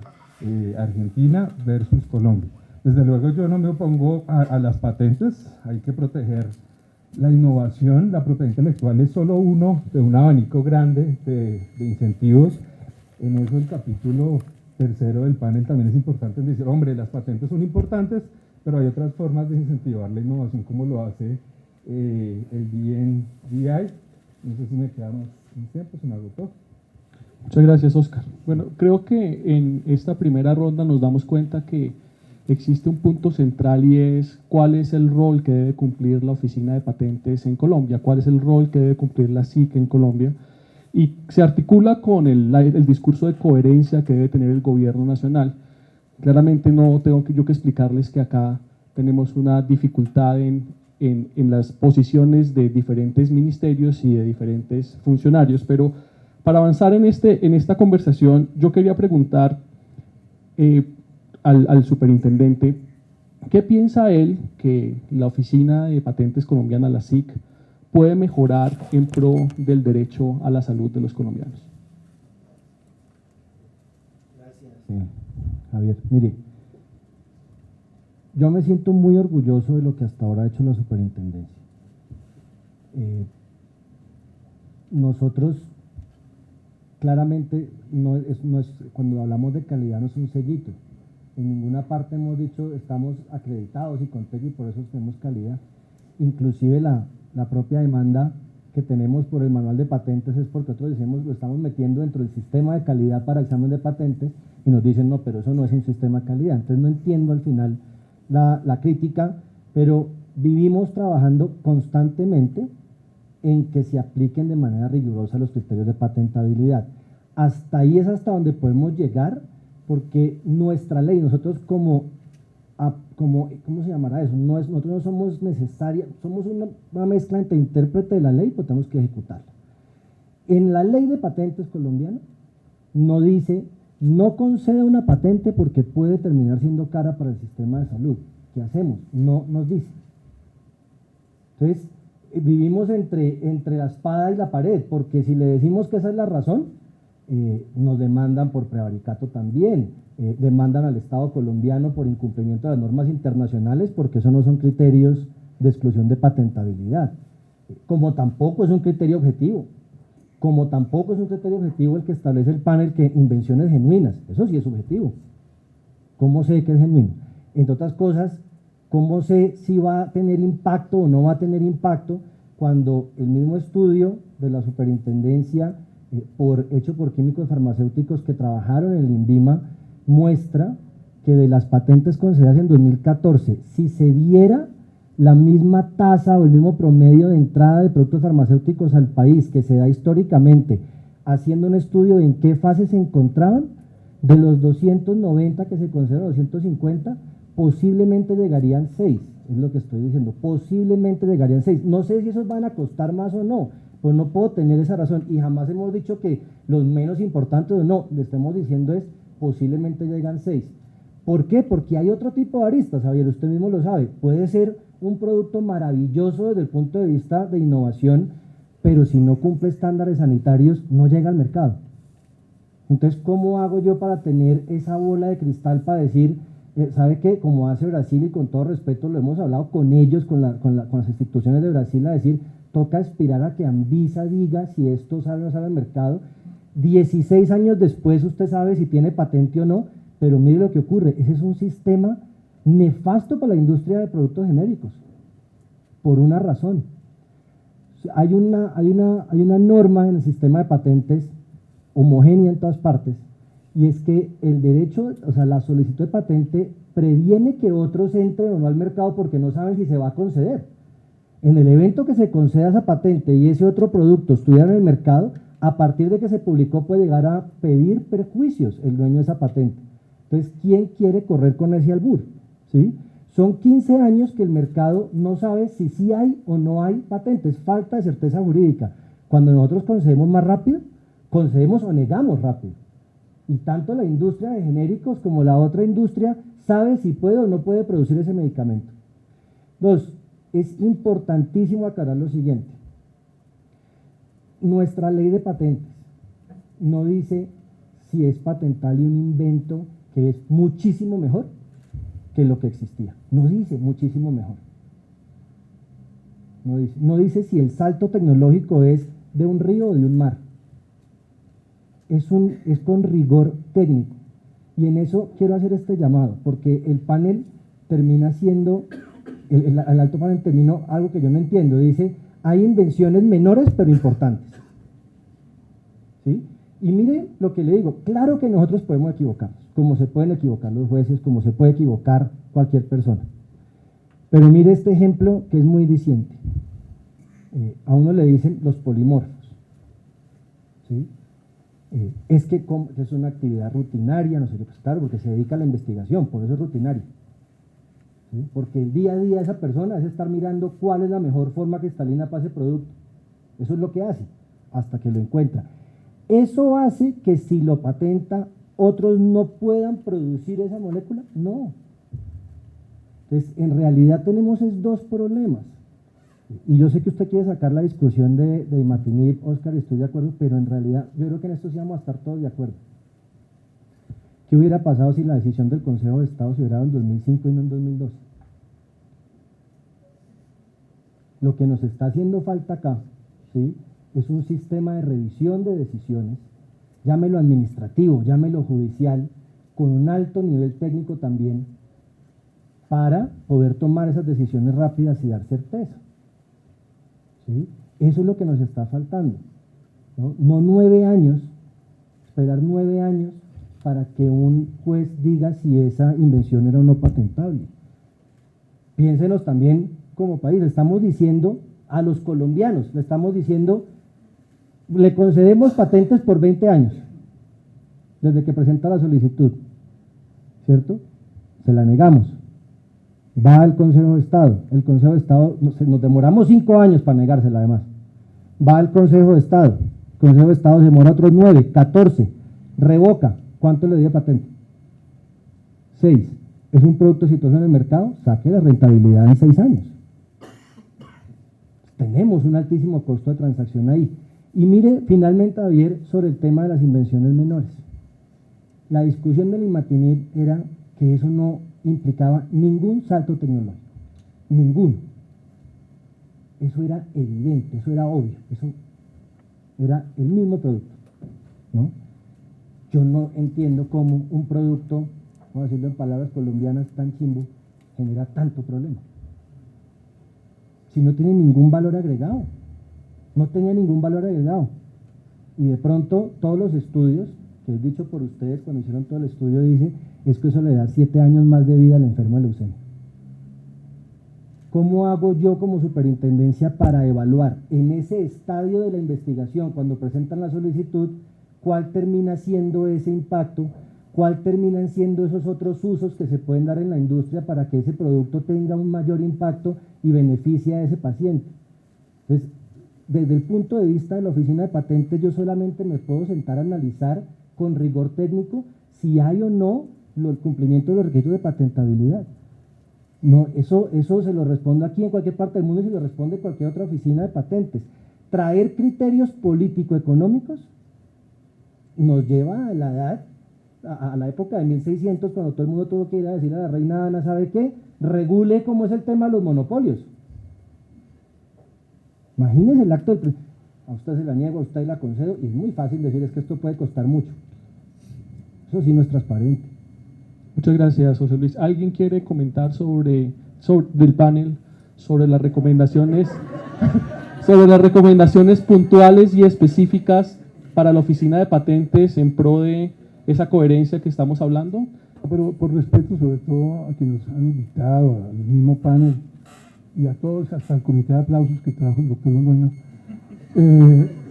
Argentina versus Colombia. Desde luego yo no me opongo a las patentes, hay que proteger la innovación, la propiedad intelectual es solo uno de un abanico grande de incentivos. En eso el capítulo tercero del panel también es importante en decir, hombre, las patentes son importantes, pero hay otras formas de incentivar la innovación como lo hace el BNDI. No sé si me queda más tiempo, se me agotó. Muchas gracias, Oscar. Bueno, creo que en esta primera ronda nos damos cuenta que existe un punto central y es cuál es el rol que debe cumplir la Oficina de Patentes en Colombia, cuál es el rol que debe cumplir la SIC en Colombia, y se articula con el discurso de coherencia que debe tener el gobierno nacional. Claramente no tengo yo que explicarles que acá tenemos una dificultad en las posiciones de diferentes ministerios y de diferentes funcionarios, pero para avanzar en esta conversación, yo quería preguntar al superintendente, ¿qué piensa él que la Oficina de Patentes Colombiana, la SIC, puede mejorar en pro del derecho a la salud de los colombianos? Gracias. Javier, mire, yo me siento muy orgulloso de lo que hasta ahora ha hecho la superintendencia. Nosotros, claramente, cuando hablamos de calidad no es un sellito. En ninguna parte hemos dicho estamos acreditados y con TEC y por eso tenemos calidad. Inclusive la propia demanda que tenemos por el manual de patentes es porque nosotros decimos lo estamos metiendo dentro del sistema de calidad para examen de patentes y nos dicen no, pero eso no es un sistema de calidad. Entonces no entiendo al final la crítica, pero vivimos trabajando constantemente en que se apliquen de manera rigurosa los criterios de patentabilidad. Hasta ahí es hasta donde podemos llegar, porque nuestra ley, nosotros ¿cómo se llamará eso? Nosotros no somos necesarios, somos una mezcla entre intérprete de la ley, pero tenemos que ejecutarla. En la ley de patentes colombiana no dice, no concede una patente porque puede terminar siendo cara para el sistema de salud. ¿Qué hacemos? No nos dice. Entonces, vivimos entre la espada y la pared, porque si le decimos que esa es la razón, nos demandan por prevaricato también, demandan al Estado colombiano por incumplimiento de las normas internacionales, porque eso no son criterios de exclusión de patentabilidad, como tampoco es un criterio objetivo, el que establece el panel que invenciones genuinas, eso sí es subjetivo. ¿Cómo sé que es genuino? Entre otras cosas, ¿cómo sé si va a tener impacto o no va a tener impacto cuando el mismo estudio de la superintendencia hecho por químicos farmacéuticos que trabajaron en el INVIMA muestra que de las patentes concedidas en 2014, si se diera la misma tasa o el mismo promedio de entrada de productos farmacéuticos al país que se da históricamente, haciendo un estudio de en qué fase se encontraban, de los 290 que se concedieron, 250, posiblemente llegarían 6, es lo que estoy diciendo, posiblemente llegarían 6. No sé si esos van a costar más o no, pues no puedo tener esa razón y jamás hemos dicho que los menos importantes o no, le estamos diciendo es posiblemente llegan 6. ¿Por qué? Porque hay otro tipo de aristas, Javier, usted mismo lo sabe. Puede ser un producto maravilloso desde el punto de vista de innovación, pero si no cumple estándares sanitarios, no llega al mercado. Entonces, ¿cómo hago yo para tener esa bola de cristal para decir, ¿sabe qué? Como hace Brasil, y con todo respeto lo hemos hablado con ellos, con las instituciones de Brasil, a decir, toca aspirar a que Anvisa diga si esto sale o no sale al mercado. 16 años después usted sabe si tiene patente o no, pero mire lo que ocurre, ese es un sistema nefasto para la industria de productos genéricos, por una razón. Hay una norma en el sistema de patentes homogénea en todas partes, y es que el derecho, o sea, la solicitud de patente previene que otros entren o no al mercado porque no saben si se va a conceder. En el evento que se conceda esa patente y ese otro producto estuviera en el mercado, a partir de que se publicó puede llegar a pedir perjuicios el dueño de esa patente. Entonces, ¿quién quiere correr con ese albur? ¿Sí? Son 15 años que el mercado no sabe si sí hay o no hay patentes, falta de certeza jurídica. Cuando nosotros concedemos más rápido, concedemos o negamos rápido. Y tanto la industria de genéricos como la otra industria sabe si puede o no puede producir ese medicamento. Dos, es importantísimo aclarar lo siguiente. Nuestra ley de patentes no dice si es patentable un invento que es muchísimo mejor que lo que existía. No dice muchísimo mejor. No dice si el salto tecnológico es de un río o de un mar. Es con rigor técnico. Y en eso quiero hacer este llamado, porque el panel termina siendo, el alto panel terminó algo que yo no entiendo. Dice, hay invenciones menores pero importantes. ¿Sí? Y mire lo que le digo, claro que nosotros podemos equivocarnos, como se pueden equivocar los jueces, como se puede equivocar cualquier persona. Pero mire este ejemplo que es muy diciente. A uno le dicen los polimorfos. ¿Sí? Es que es una actividad rutinaria, no sé qué, pues claro, porque se dedica a la investigación, por eso es rutinario. ¿Sí? Porque el día a día de esa persona es estar mirando cuál es la mejor forma cristalina para ese producto. Eso es lo que hace, hasta que lo encuentra. ¿Eso hace que si lo patenta otros no puedan producir esa molécula? No. Entonces, en realidad tenemos dos problemas. Y yo sé que usted quiere sacar la discusión de imatinib, Oscar, y estoy de acuerdo, pero en realidad yo creo que en esto sí vamos a estar todos de acuerdo. ¿Qué hubiera pasado si la decisión del Consejo de Estado se hubiera dado en 2005 y no en 2012? Lo que nos está haciendo falta acá, ¿sí?, es un sistema de revisión de decisiones, llámelo administrativo, llámelo judicial, con un alto nivel técnico también, para poder tomar esas decisiones rápidas y dar certeza. ¿Sí? Eso es lo que nos está faltando. No 9 años, esperar 9 años para que un juez diga si esa invención era o no patentable. Piénsenos también como país, le estamos diciendo a los colombianos, le estamos diciendo, le concedemos patentes por 20 años, desde que presenta la solicitud, ¿cierto? Se la negamos. Va al Consejo de Estado. El Consejo de Estado, nos demoramos 5 años para negársela además. Va al Consejo de Estado. El Consejo de Estado se demora otros 9, 14. Revoca. ¿Cuánto le dio patente? 6. ¿Es un producto exitoso en el mercado? Saque la rentabilidad en 6 años. Tenemos un altísimo costo de transacción ahí. Y mire, finalmente, Javier, sobre el tema de las invenciones menores. La discusión del imatinib era que eso no implicaba ningún salto tecnológico, ninguno. Eso era evidente, eso era obvio, eso era el mismo producto, ¿no? Yo no entiendo cómo un producto, vamos a decirlo en palabras colombianas, tan chimbo, genera tanto problema. Si no tiene ningún valor agregado, no tenía ningún valor agregado. Y de pronto todos los estudios, que es dicho por ustedes cuando hicieron todo el estudio, dice, es que eso le da 7 años más de vida al enfermo de leucemia. ¿Cómo hago yo como superintendencia para evaluar en ese estadio de la investigación, cuando presentan la solicitud, cuál termina siendo ese impacto, cuál terminan siendo esos otros usos que se pueden dar en la industria para que ese producto tenga un mayor impacto y beneficie a ese paciente? Entonces, desde el punto de vista de la oficina de patentes, yo solamente me puedo sentar a analizar con rigor técnico si hay o no el cumplimiento de los requisitos de patentabilidad. No, eso se lo responde aquí en cualquier parte del mundo y se lo responde cualquier otra oficina de patentes. Traer criterios político-económicos nos lleva a la edad, a la época de 1600, cuando todo el mundo tuvo que ir a decir a la reina Ana, ¿sabe qué? Regule cómo es el tema de los monopolios. Imagínense el acto de... A usted se la niego, a usted la concedo, y es muy fácil decir, es que esto puede costar mucho. Eso sí no es transparente. Muchas gracias, José Luis. ¿Alguien quiere comentar del panel, sobre las recomendaciones, sobre las recomendaciones puntuales y específicas para la oficina de patentes en pro de esa coherencia que estamos hablando? Pero por respeto sobre todo a quienes nos han invitado, al mismo panel y a todos, hasta el comité de aplausos que trajo el doctor Londoño,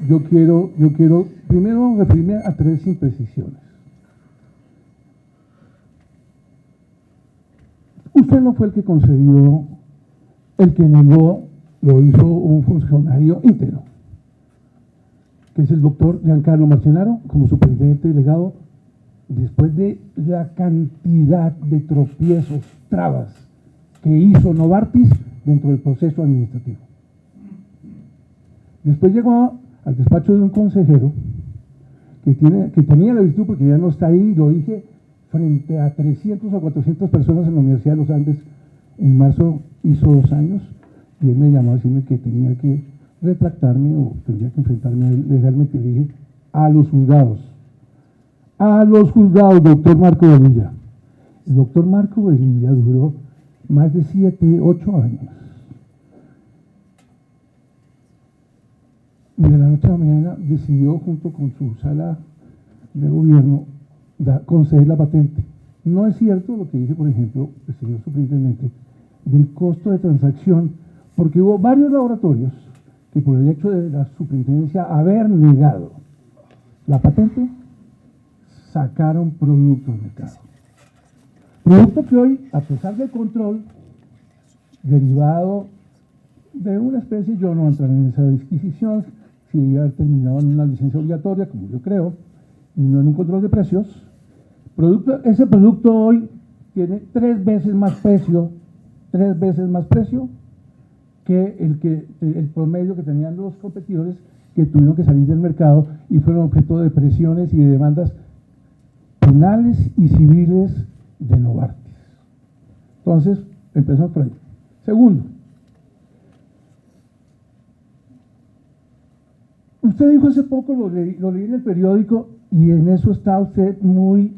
yo quiero primero referirme a 3 imprecisiones. Usted no fue el que concedió, el que negó, lo hizo un funcionario íntegro, que es el doctor Giancarlo Marcenaro, como superintendente delegado, después de la cantidad de tropiezos, trabas que hizo Novartis dentro del proceso administrativo. Después llegó al despacho de un consejero que tenía la virtud, porque ya no está ahí, lo dije, frente a 300 o 400 personas en la Universidad de los Andes. En marzo hizo 2 años y él me llamó a decirme que tenía que retractarme o tendría que enfrentarme legalmente. Le dije, a los juzgados, doctor Marco Velilla. El doctor Marco Velilla duró más de 7, 8 años. Y de la noche a la mañana decidió, junto con su sala de gobierno, conceder la patente. No es cierto lo que dice, por ejemplo, el señor superintendente, del costo de transacción, porque hubo varios laboratorios que por el hecho de la superintendencia haber negado la patente, sacaron producto al mercado. Producto que hoy, a pesar del control derivado de una especie, yo no entraré en esa disquisición, si debía haber terminado en una licencia obligatoria, como yo creo, y no en un control de precios. Ese producto hoy tiene 3 veces más precio que el promedio que tenían los competidores, que tuvieron que salir del mercado y fueron objeto de presiones y de demandas penales y civiles de Novartis. Entonces, empezamos por ahí. Segundo, usted dijo hace poco, lo leí en el periódico, y en eso está usted muy,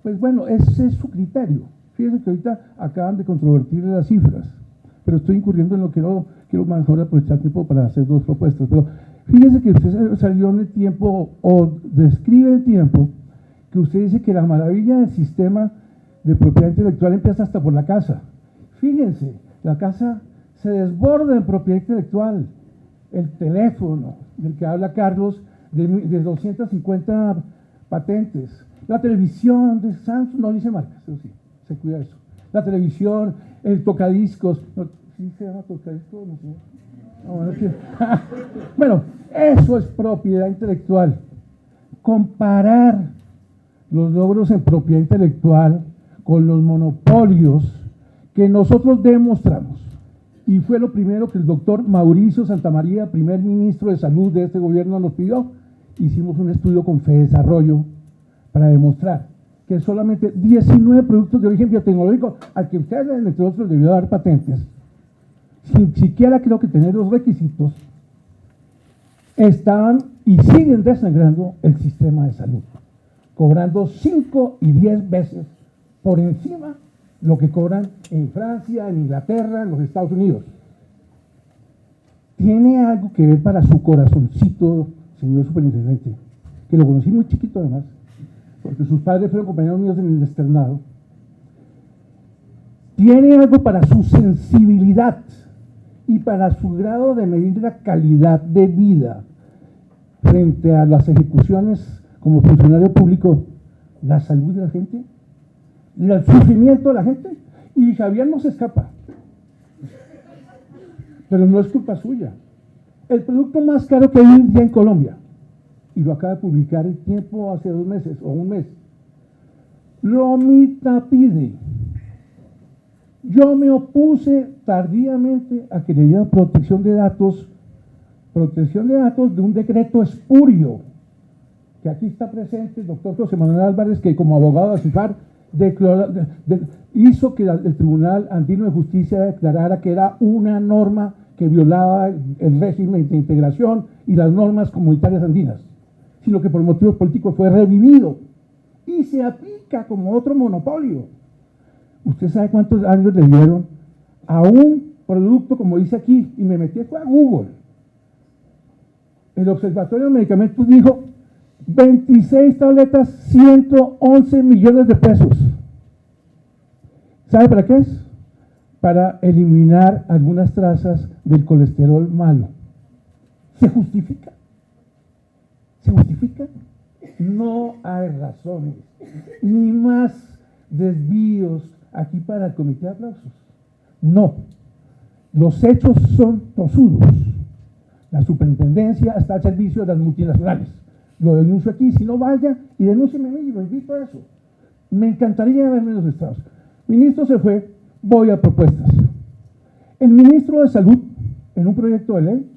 pues bueno, ese es su criterio. Fíjese que ahorita acaban de controvertir las cifras, pero estoy incurriendo en lo que quiero mejor aprovechar tiempo para hacer 2 propuestas. Pero fíjese que usted salió en el tiempo, o describe el tiempo, que usted dice que la maravilla del sistema de propiedad intelectual empieza hasta por la casa. Fíjense, la casa se desborda en propiedad intelectual. El teléfono del que habla Carlos, de 250 patentes. La televisión de Samsung, no dice marcas, eso sí, se cuida eso. La televisión, el tocadiscos, no, ¿sí se llama tocadiscos? No sé. No, bueno, bueno, eso es propiedad intelectual. Comparar los logros en propiedad intelectual con los monopolios que nosotros demostramos. Y fue lo primero que el doctor Mauricio Santamaría, primer ministro de Salud de este gobierno, nos pidió. Hicimos un estudio con Fedesarrollo para demostrar que solamente 19 productos de origen biotecnológico, al que ustedes, entre otros, debió dar patentes, sin siquiera creo que tener los requisitos, estaban y siguen desangrando el sistema de salud, cobrando 5 y 10 veces por encima lo que cobran en Francia, en Inglaterra, en los Estados Unidos. Tiene algo que ver para su corazoncito, señor superintendente, que lo conocí muy chiquito además, porque sus padres fueron compañeros míos en el externado. Tiene algo para su sensibilidad y para su grado de medir la calidad de vida frente a las ejecuciones como funcionario público, la salud de la gente, el sufrimiento de la gente. Y Javier no se escapa, pero no es culpa suya. El producto más caro que hay hoy en día en Colombia, y lo acaba de publicar El Tiempo hace 2 meses o un mes, Lomita pide. Yo me opuse tardíamente a que le dieran protección de datos de un decreto espurio, que aquí está presente el doctor José Manuel Álvarez, que como abogado de ACIFAR hizo que el Tribunal Andino de Justicia declarara que era una norma que violaba el régimen de integración y las normas comunitarias andinas, sino que por motivos políticos fue revivido y se aplica como otro monopolio. ¿Usted sabe cuántos años le dieron a un producto, como dice aquí? Y me metí a Google. El Observatorio de Medicamentos dijo 26 tabletas, 111 millones de pesos. ¿Sabe para qué es? Para eliminar algunas trazas del colesterol malo. ¿Se justifica? ¿Se justifica? No hay razones, ni más desvíos aquí para el comité de aplausos. No, los hechos son tozudos. La superintendencia está al servicio de las multinacionales. Lo denuncio aquí, si no vaya y denúncieme a mí, lo invito a eso. Me encantaría verme en los estados. Ministro se fue, voy a propuestas. El ministro de Salud, en un proyecto de ley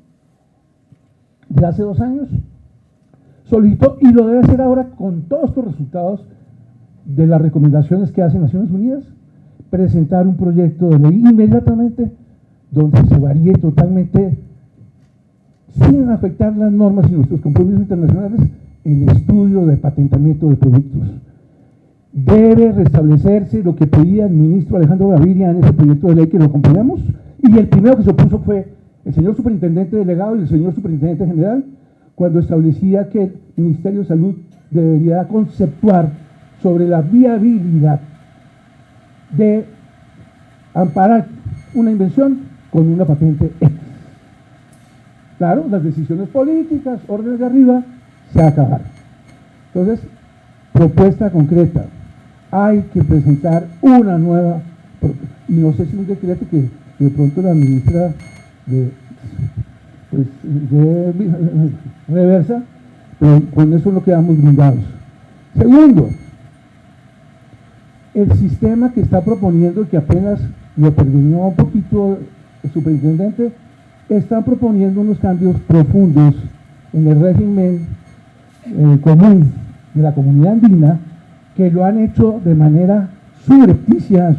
de hace 2 años, solicitó, y lo debe hacer ahora con todos estos resultados de las recomendaciones que hace Naciones Unidas, presentar un proyecto de ley inmediatamente donde se varíe totalmente, sin afectar las normas y nuestros compromisos internacionales, el estudio de patentamiento de productos. Debe restablecerse lo que pedía el ministro Alejandro Gaviria en ese proyecto de ley que lo acompañamos, y el primero que se opuso fue el señor superintendente delegado y el señor superintendente general, cuando establecía que el Ministerio de Salud debería conceptuar sobre la viabilidad de amparar una invención con una patente X. Claro, las decisiones políticas, órdenes de arriba, se acabaron. Entonces, propuesta concreta. Hay que presentar una nueva, y no sé si un decreto que de pronto la ministra reversa, pero con eso no quedamos blindados. Segundo, el sistema que está proponiendo, que apenas lo terminó un poquito el superintendente, están proponiendo unos cambios profundos en el régimen común de la comunidad andina, que lo han hecho de manera subrepticia.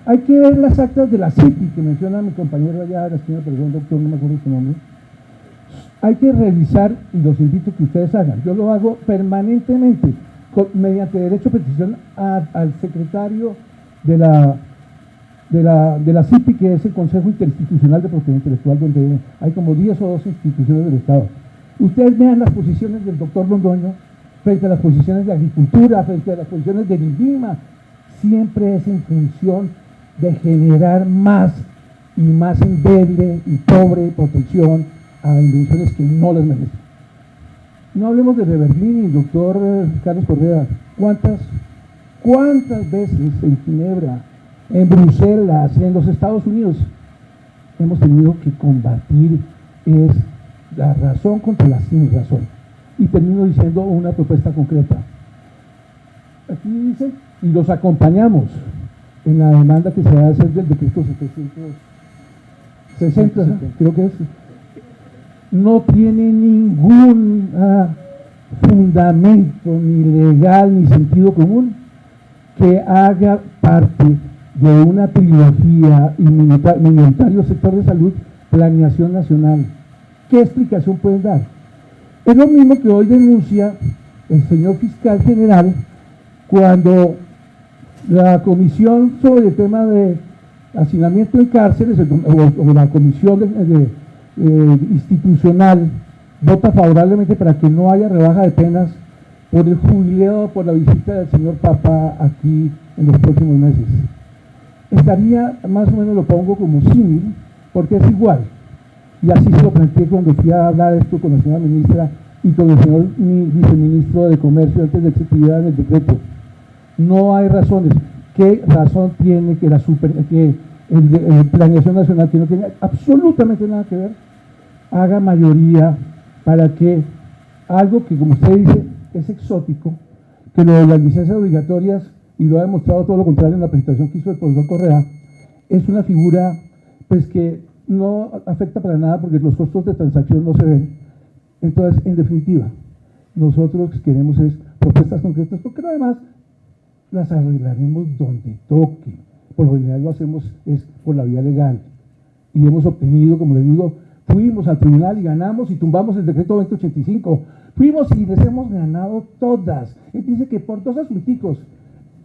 Hay que ver las actas de la CIPI, que menciona mi compañero allá, la señora, perdón, doctor, no me acuerdo su nombre. Hay que revisar, y los invito a que ustedes hagan. Yo lo hago permanentemente, mediante derecho a petición al secretario de la CIPI, que es el Consejo Interinstitucional de Propiedad Intelectual, donde hay como 10 o 12 instituciones del Estado. Ustedes vean las posiciones del doctor Londoño frente a las posiciones de Agricultura, frente a las posiciones del INVIMA. Siempre es en función de generar más y más endeble y pobre protección a invenciones que no les merecen. No hablemos de Reverlín y doctor Carlos Correa. ¿Cuántas veces en Ginebra, en Bruselas, en los Estados Unidos, hemos tenido que combatir es la razón contra la sin razón? Y termino diciendo una propuesta concreta. Aquí dice, y los acompañamos en la demanda que se va a hacer del decreto 760, creo que es. No tiene ningún fundamento ni legal ni sentido común que haga parte de una trilogía inmunitario sector de salud, planeación nacional. ¿Qué explicación pueden dar? Es lo mismo que hoy denuncia el señor fiscal general cuando la comisión sobre el tema de hacinamiento en cárceles o la comisión institucional vota favorablemente para que no haya rebaja de penas por el jubileo, por la visita del señor Papa aquí en los próximos meses. Estaría, más o menos lo pongo como símil, porque es igual. Y así se lo planteé cuando fui a hablar esto con la señora ministra y con el señor viceministro de Comercio antes de que se pidiera el decreto. No hay razones. ¿Qué razón tiene que el Planeación Nacional, que no tiene absolutamente nada que ver, haga mayoría para que algo que, como usted dice, es exótico, que lo de las licencias obligatorias y lo ha demostrado todo lo contrario en la presentación que hizo el profesor Correa, es una figura pues que no afecta para nada porque los costos de transacción no se ven. Entonces, en definitiva, nosotros lo que queremos es propuestas concretas, porque además las arreglaremos donde toque. Por lo general lo hacemos es por la vía legal. Y hemos obtenido, como les digo, fuimos al tribunal y ganamos y tumbamos el decreto 2085. Fuimos y les hemos ganado todas. Él dice que por 2 asunticos,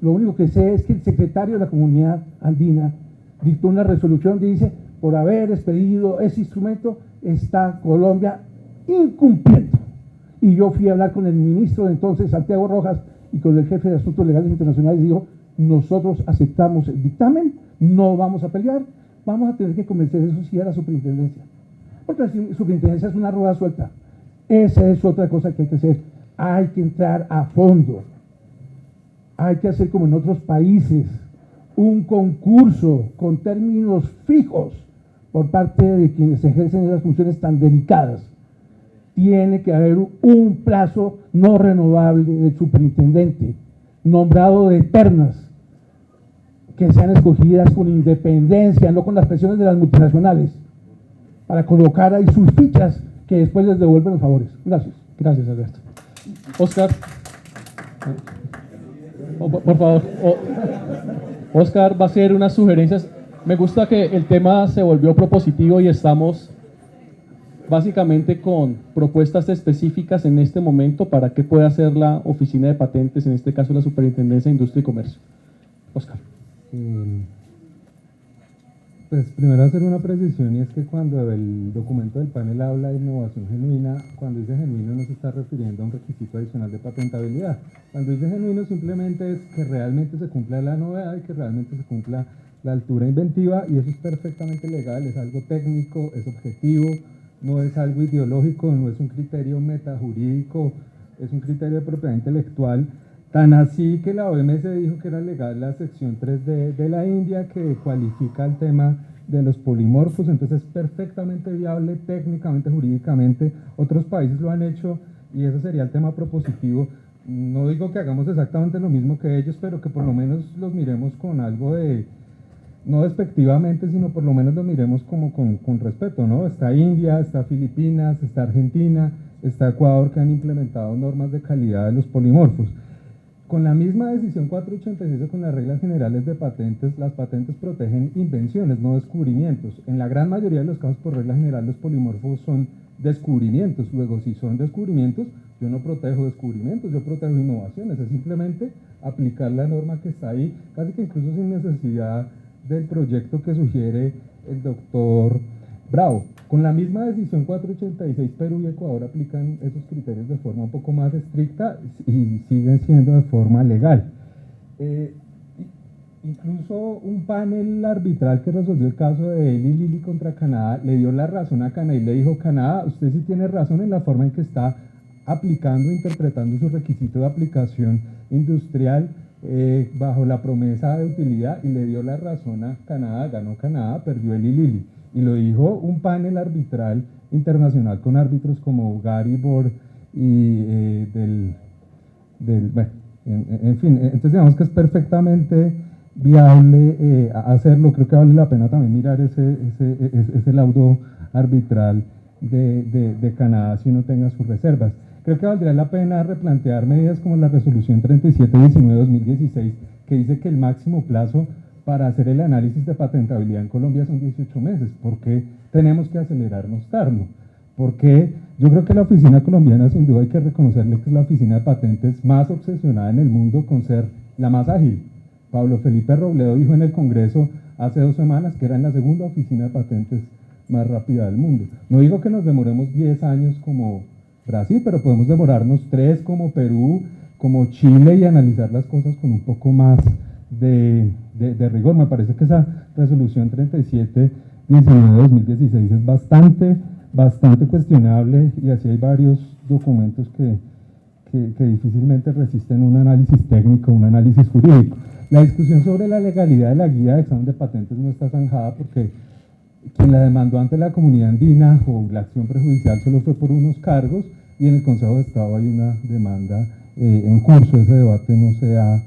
lo único que sé es que el secretario de la Comunidad Andina dictó una resolución que dice, por haber expedido ese instrumento, está Colombia incumpliendo. Y yo fui a hablar con el ministro de entonces, Santiago Rojas, y con el jefe de Asuntos Legales Internacionales, y dijo, nosotros aceptamos el dictamen, no vamos a pelear, vamos a tener que convencer, eso sí, a la superintendencia. Porque la superintendencia es una rueda suelta. Esa es otra cosa que hay que hacer. Hay que entrar a fondo. Hay que hacer como en otros países, un concurso con términos fijos por parte de quienes ejercen esas funciones tan delicadas. Tiene que haber un plazo no renovable del superintendente, nombrado de ternas, que sean escogidas con independencia, no con las presiones de las multinacionales, para colocar ahí sus fichas que después les devuelven los favores. Gracias. Gracias, Alberto. Oscar. Por favor. Oscar va a hacer unas sugerencias. Me gusta que el tema se volvió propositivo y estamos básicamente con propuestas específicas en este momento para qué puede hacer la Oficina de Patentes, en este caso la Superintendencia de Industria y Comercio. Oscar. Pues primero hacer una precisión, y es que cuando el documento del panel habla de innovación genuina, cuando dice genuino no se está refiriendo a un requisito adicional de patentabilidad. Cuando dice genuino simplemente es que realmente se cumpla la novedad y que realmente se cumpla la altura inventiva, y eso es perfectamente legal, es algo técnico, es objetivo, no es algo ideológico, no es un criterio metajurídico, es un criterio de propiedad intelectual. Tan así que la OMS dijo que era legal la sección 3 de la India, que cualifica el tema de los polimorfos, entonces es perfectamente viable técnicamente, jurídicamente. Otros países lo han hecho y ese sería el tema propositivo. No digo que hagamos exactamente lo mismo que ellos, pero que por lo menos los miremos con algo de, no despectivamente, sino por lo menos los miremos como con respeto, ¿no? Está India, está Filipinas, está Argentina, está Ecuador, que han implementado normas de calidad de los polimorfos. Con la misma decisión 486, con las reglas generales de patentes, las patentes protegen invenciones, no descubrimientos. En la gran mayoría de los casos, por regla general, los polimorfos son descubrimientos. Luego, si son descubrimientos, yo no protejo descubrimientos, yo protejo innovaciones. Es simplemente aplicar la norma que está ahí, casi que incluso sin necesidad del proyecto que sugiere el doctor Bravo. Con la misma decisión 486, Perú y Ecuador aplican esos criterios de forma un poco más estricta y siguen siendo de forma legal. Incluso un panel arbitral que resolvió el caso de Eli Lilly contra Canadá le dio la razón a Canadá y le dijo: Canadá, usted sí tiene razón en la forma en que está aplicando, interpretando su requisito de aplicación industrial bajo la promesa de utilidad, y le dio la razón a Canadá. Ganó Canadá, perdió Eli Lilly. Y lo dijo un panel arbitral internacional con árbitros como Gary Borg y bueno, en fin, entonces digamos que es perfectamente viable hacerlo. Creo que vale la pena también mirar ese laudo arbitral de Canadá si uno tenga sus reservas. Creo que valdría la pena replantear medidas como la resolución 3719-2016, que dice que el máximo plazo para hacer el análisis de patentabilidad en Colombia son 18 meses. ¿Por qué tenemos que acelerarnos tanto? Porque yo creo que la oficina colombiana, sin duda hay que reconocerle que es la oficina de patentes más obsesionada en el mundo con ser la más ágil. Pablo Felipe Robledo dijo en el Congreso hace 2 semanas que era la segunda oficina de patentes más rápida del mundo. No digo que nos demoremos 10 años como Brasil, pero podemos demorarnos 3 como Perú, como Chile, y analizar las cosas con un poco más de rigor. Me parece que esa resolución 3719-2016 es bastante cuestionable, y así hay varios documentos que difícilmente resisten un análisis técnico, un análisis jurídico. La discusión sobre la legalidad de la guía de examen de patentes no está zanjada, porque quien la demandó ante la comunidad andina o la acción prejudicial solo fue por unos cargos, y en el Consejo de Estado hay una demanda en curso. Ese debate no se ha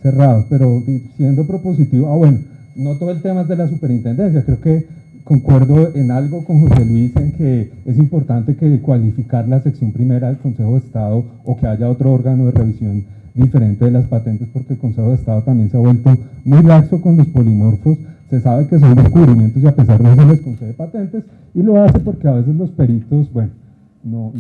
cerrado, pero siendo propositivo, bueno, no todo el tema es de la superintendencia, creo que concuerdo en algo con José Luis en que es importante que cualificar la sección primera del Consejo de Estado o que haya otro órgano de revisión diferente de las patentes, porque el Consejo de Estado también se ha vuelto muy laxo con los polimorfos. Se sabe que son descubrimientos y a pesar de eso les concede patentes, y lo hace porque a veces los peritos, bueno, no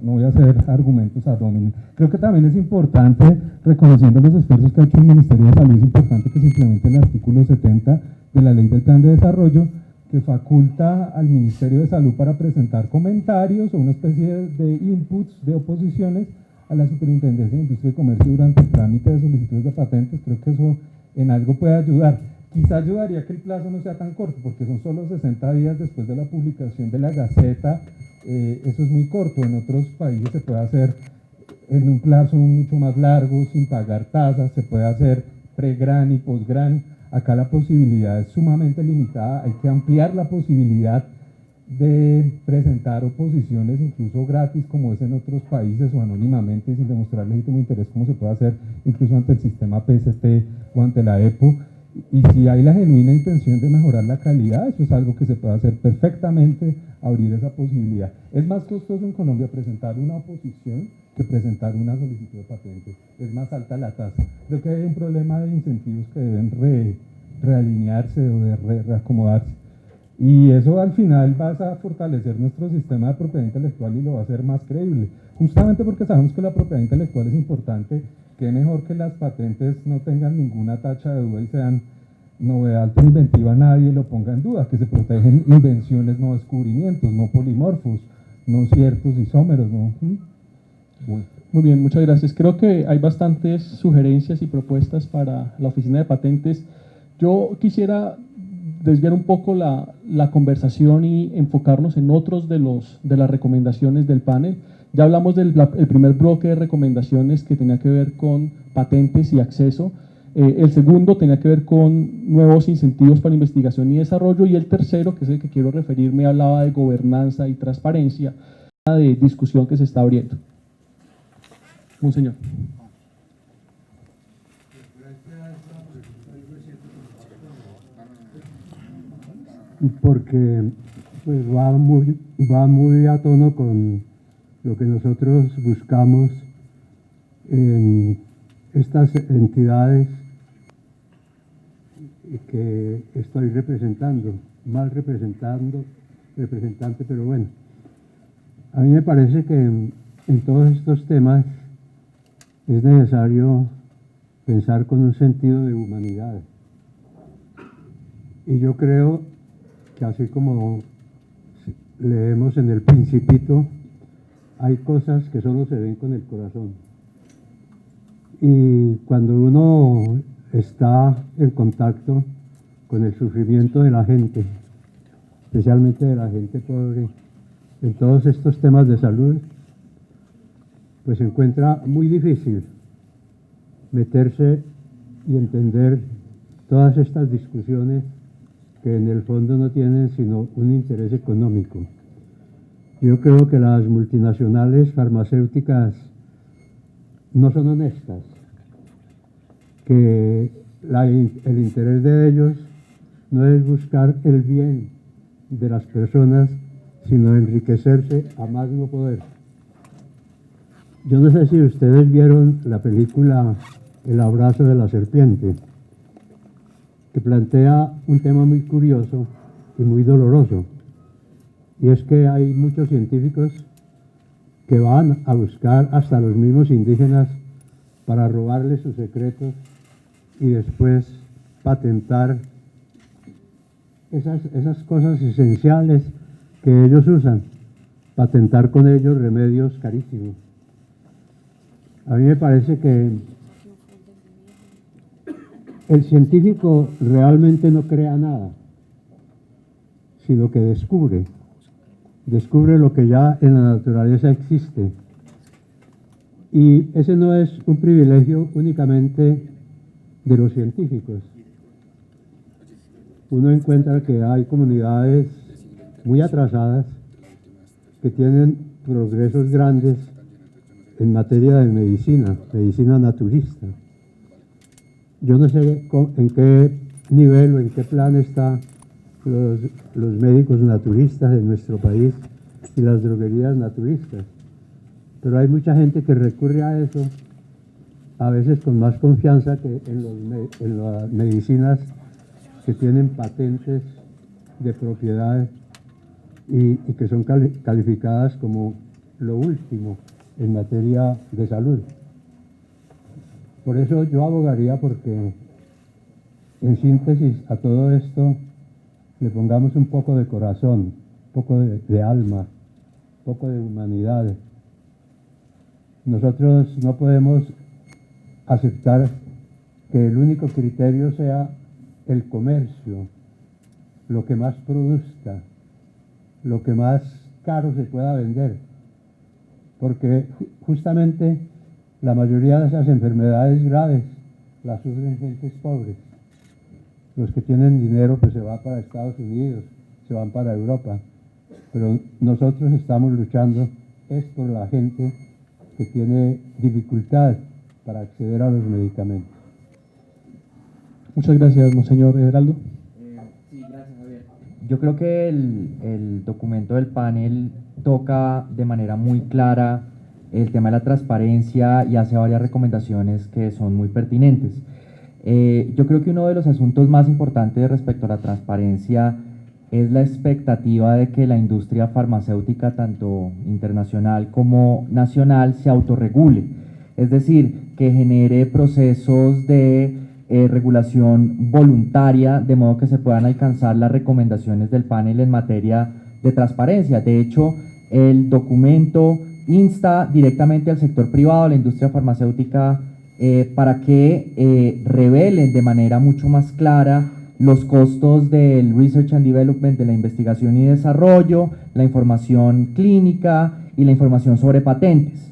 voy a hacer argumentos ad hominem. Creo que también es importante, reconociendo los esfuerzos que ha hecho el Ministerio de Salud, es importante que se implemente el artículo 70 de la Ley del Plan de Desarrollo, que faculta al Ministerio de Salud para presentar comentarios o una especie de inputs de oposiciones a la Superintendencia de Industria y Comercio durante el trámite de solicitudes de patentes. Creo que eso en algo puede ayudar. Quizá ayudaría que el plazo no sea tan corto, porque son solo 60 días después de la publicación de la Gaceta. Eso es muy corto. En otros países se puede hacer en un plazo mucho más largo, sin pagar tasas, se puede hacer pre-GRAN y post-GRAN. Acá la posibilidad es sumamente limitada, hay que ampliar la posibilidad de presentar oposiciones incluso gratis, como es en otros países, o anónimamente, sin demostrar legítimo interés, como se puede hacer incluso ante el sistema PST o ante la EPO. Y si hay la genuina intención de mejorar la calidad, eso es algo que se puede hacer perfectamente, abrir esa posibilidad. Es más costoso en Colombia presentar una oposición que presentar una solicitud de patente. Es más alta la tasa. Creo que hay un problema de incentivos que deben realinearse o de reacomodarse. Y eso al final va a fortalecer nuestro sistema de propiedad intelectual y lo va a hacer más creíble. Justamente porque sabemos que la propiedad intelectual es importante, que mejor que las patentes no tengan ninguna tacha de duda y sean novedad alta inventiva, nadie lo ponga en duda, que se protegen invenciones, no descubrimientos, no polimorfos, no ciertos isómeros, ¿no? Bueno. Muy bien, muchas gracias. Creo que hay bastantes sugerencias y propuestas para la Oficina de Patentes. Yo quisiera desviar un poco la conversación y enfocarnos en otros de las recomendaciones del panel. Ya hablamos del primer bloque de recomendaciones que tenía que ver con patentes y acceso. El segundo tenía que ver con nuevos incentivos para investigación y desarrollo, y el tercero, que es el que quiero referirme, hablaba de gobernanza y transparencia, de discusión que se está abriendo. Monseñor. Porque pues va muy a tono con lo que nosotros buscamos en estas entidades que estoy representante, pero bueno, a mí me parece que en todos estos temas es necesario pensar con un sentido de humanidad. Y yo creo que así como leemos en el Principito, hay cosas que solo se ven con el corazón. Y cuando uno está en contacto con el sufrimiento de la gente, especialmente de la gente pobre, en todos estos temas de salud, pues se encuentra muy difícil meterse y entender todas estas discusiones que en el fondo no tienen sino un interés económico. Yo creo que las multinacionales farmacéuticas no son honestas, que el interés de ellos no es buscar el bien de las personas, sino enriquecerse a más no poder. Yo no sé si ustedes vieron la película El abrazo de la serpiente, que plantea un tema muy curioso y muy doloroso, y es que hay muchos científicos que van a buscar hasta los mismos indígenas para robarles sus secretos y después patentar esas cosas esenciales que ellos usan, patentar con ellos remedios carísimos. A mí me parece que el científico realmente no crea nada, sino que descubre lo que ya en la naturaleza existe. Y ese no es un privilegio únicamente de los científicos. Uno encuentra que hay comunidades muy atrasadas que tienen progresos grandes en materia de medicina naturista. yo no sé en qué nivel o en qué plan están los médicos naturistas en nuestro país y las droguerías naturistas, pero hay mucha gente que recurre a eso, a veces con más confianza que en las medicinas que tienen patentes de propiedad y que son calificadas como lo último en materia de salud. Por eso yo abogaría porque, en síntesis, a todo esto le pongamos un poco de corazón, un poco de alma, un poco de humanidad. Nosotros no podemos aceptar que el único criterio sea el comercio, lo que más produzca, lo que más caro se pueda vender, porque justamente la mayoría de esas enfermedades graves las sufren gentes pobres. Los que tienen dinero pues se van para Estados Unidos, se van para Europa, pero nosotros estamos luchando es por la gente que tiene dificultad para acceder a los medicamentos. Muchas gracias, monseñor Everaldo. Sí, gracias, Javier. Yo creo que el documento del panel toca de manera muy clara el tema de la transparencia y hace varias recomendaciones que son muy pertinentes. Yo creo que uno de los asuntos más importantes respecto a la transparencia es la expectativa de que la industria farmacéutica, tanto internacional como nacional, se autorregule, es decir, que genere procesos de regulación voluntaria, de modo que se puedan alcanzar las recomendaciones del panel en materia de transparencia. De hecho, el documento insta directamente al sector privado, a la industria farmacéutica, para que revelen de manera mucho más clara los costos del Research and Development, de la investigación y desarrollo, la información clínica y la información sobre patentes.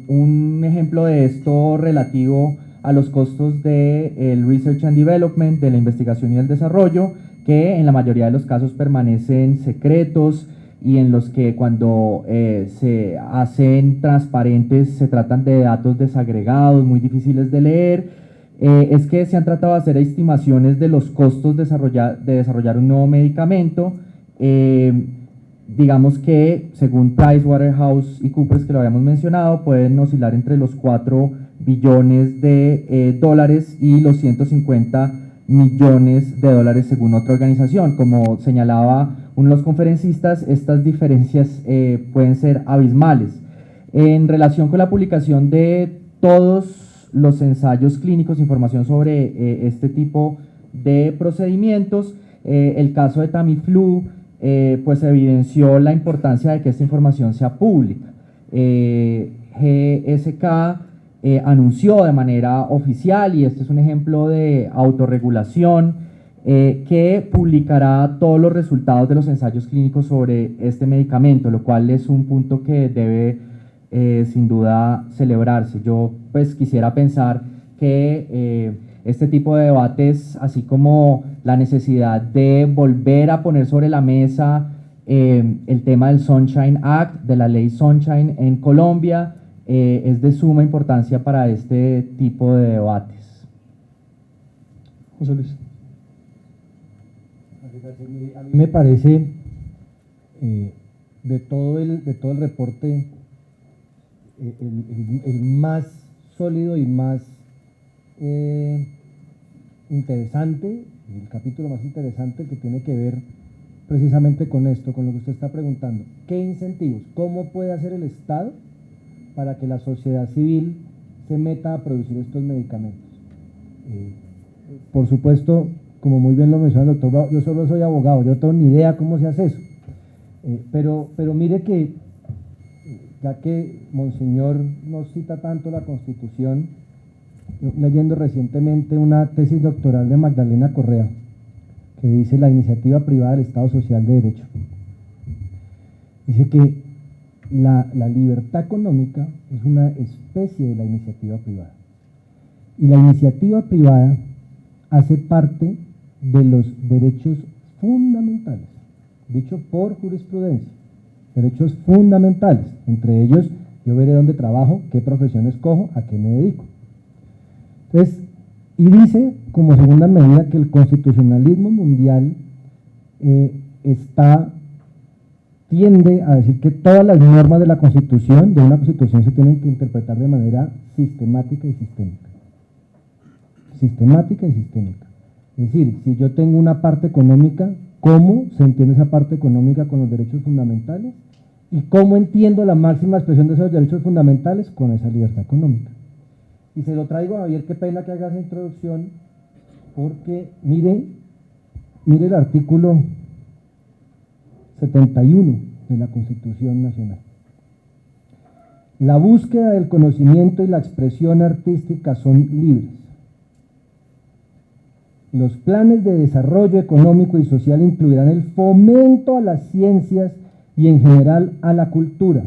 Un ejemplo de esto relativo a los costos del Research and Development, de la investigación y el desarrollo, que en la mayoría de los casos permanecen secretos y en los que cuando se hacen transparentes se tratan de datos desagregados, muy difíciles de leer, es que se han tratado de hacer estimaciones de los costos de desarrollar un nuevo medicamento. Digamos que según PricewaterhouseCoopers, que lo habíamos mencionado, pueden oscilar entre los 4 billones de dólares y los 150 millones de dólares según otra organización. Como señalaba uno de los conferencistas, estas diferencias pueden ser abismales. En relación con la publicación de todos los ensayos clínicos, información sobre este tipo de procedimientos, el caso de Tamiflu pues evidenció la importancia de que esta información sea pública. GSK anunció de manera oficial, y este es un ejemplo de autorregulación, que publicará todos los resultados de los ensayos clínicos sobre este medicamento, lo cual es un punto que debe sin duda celebrarse. Yo pues quisiera pensar que este tipo de debates, así como la necesidad de volver a poner sobre la mesa el tema del Sunshine Act, de la ley Sunshine en Colombia, es de suma importancia para este tipo de debates. José Luis. A mí me parece, de todo el reporte, el más sólido y más interesante, el capítulo más interesante, que tiene que ver precisamente con esto, con lo que usted está preguntando. ¿Qué incentivos? ¿Cómo puede hacer el Estado para que la sociedad civil se meta a producir estos medicamentos? Por supuesto, como muy bien lo menciona el doctor Bravo, yo solo soy abogado, yo no tengo ni idea cómo se hace eso. Pero mire que, ya que Monseñor nos cita tanto la Constitución, leyendo recientemente una tesis doctoral de Magdalena Correa, que dice la iniciativa privada del Estado Social de Derecho. Dice que la libertad económica es una especie de la iniciativa privada. Y la iniciativa privada hace parte de los derechos fundamentales, dicho por jurisprudencia, derechos fundamentales. Entre ellos, yo veré dónde trabajo, qué profesión escojo, a qué me dedico. Entonces, Y dice, como segunda medida, que el constitucionalismo mundial tiende a decir que todas las normas de la Constitución, de una Constitución, se tienen que interpretar de manera sistemática y sistémica. Sistemática y sistémica. Es decir, si yo tengo una parte económica, ¿cómo se entiende esa parte económica con los derechos fundamentales? ¿Y cómo entiendo la máxima expresión de esos derechos fundamentales? Con esa libertad económica. Y se lo traigo a Javier, qué pena que haga esa introducción, porque mire el artículo 71 de la Constitución Nacional. La búsqueda del conocimiento y la expresión artística son libres. Los planes de desarrollo económico y social incluirán el fomento a las ciencias y en general a la cultura.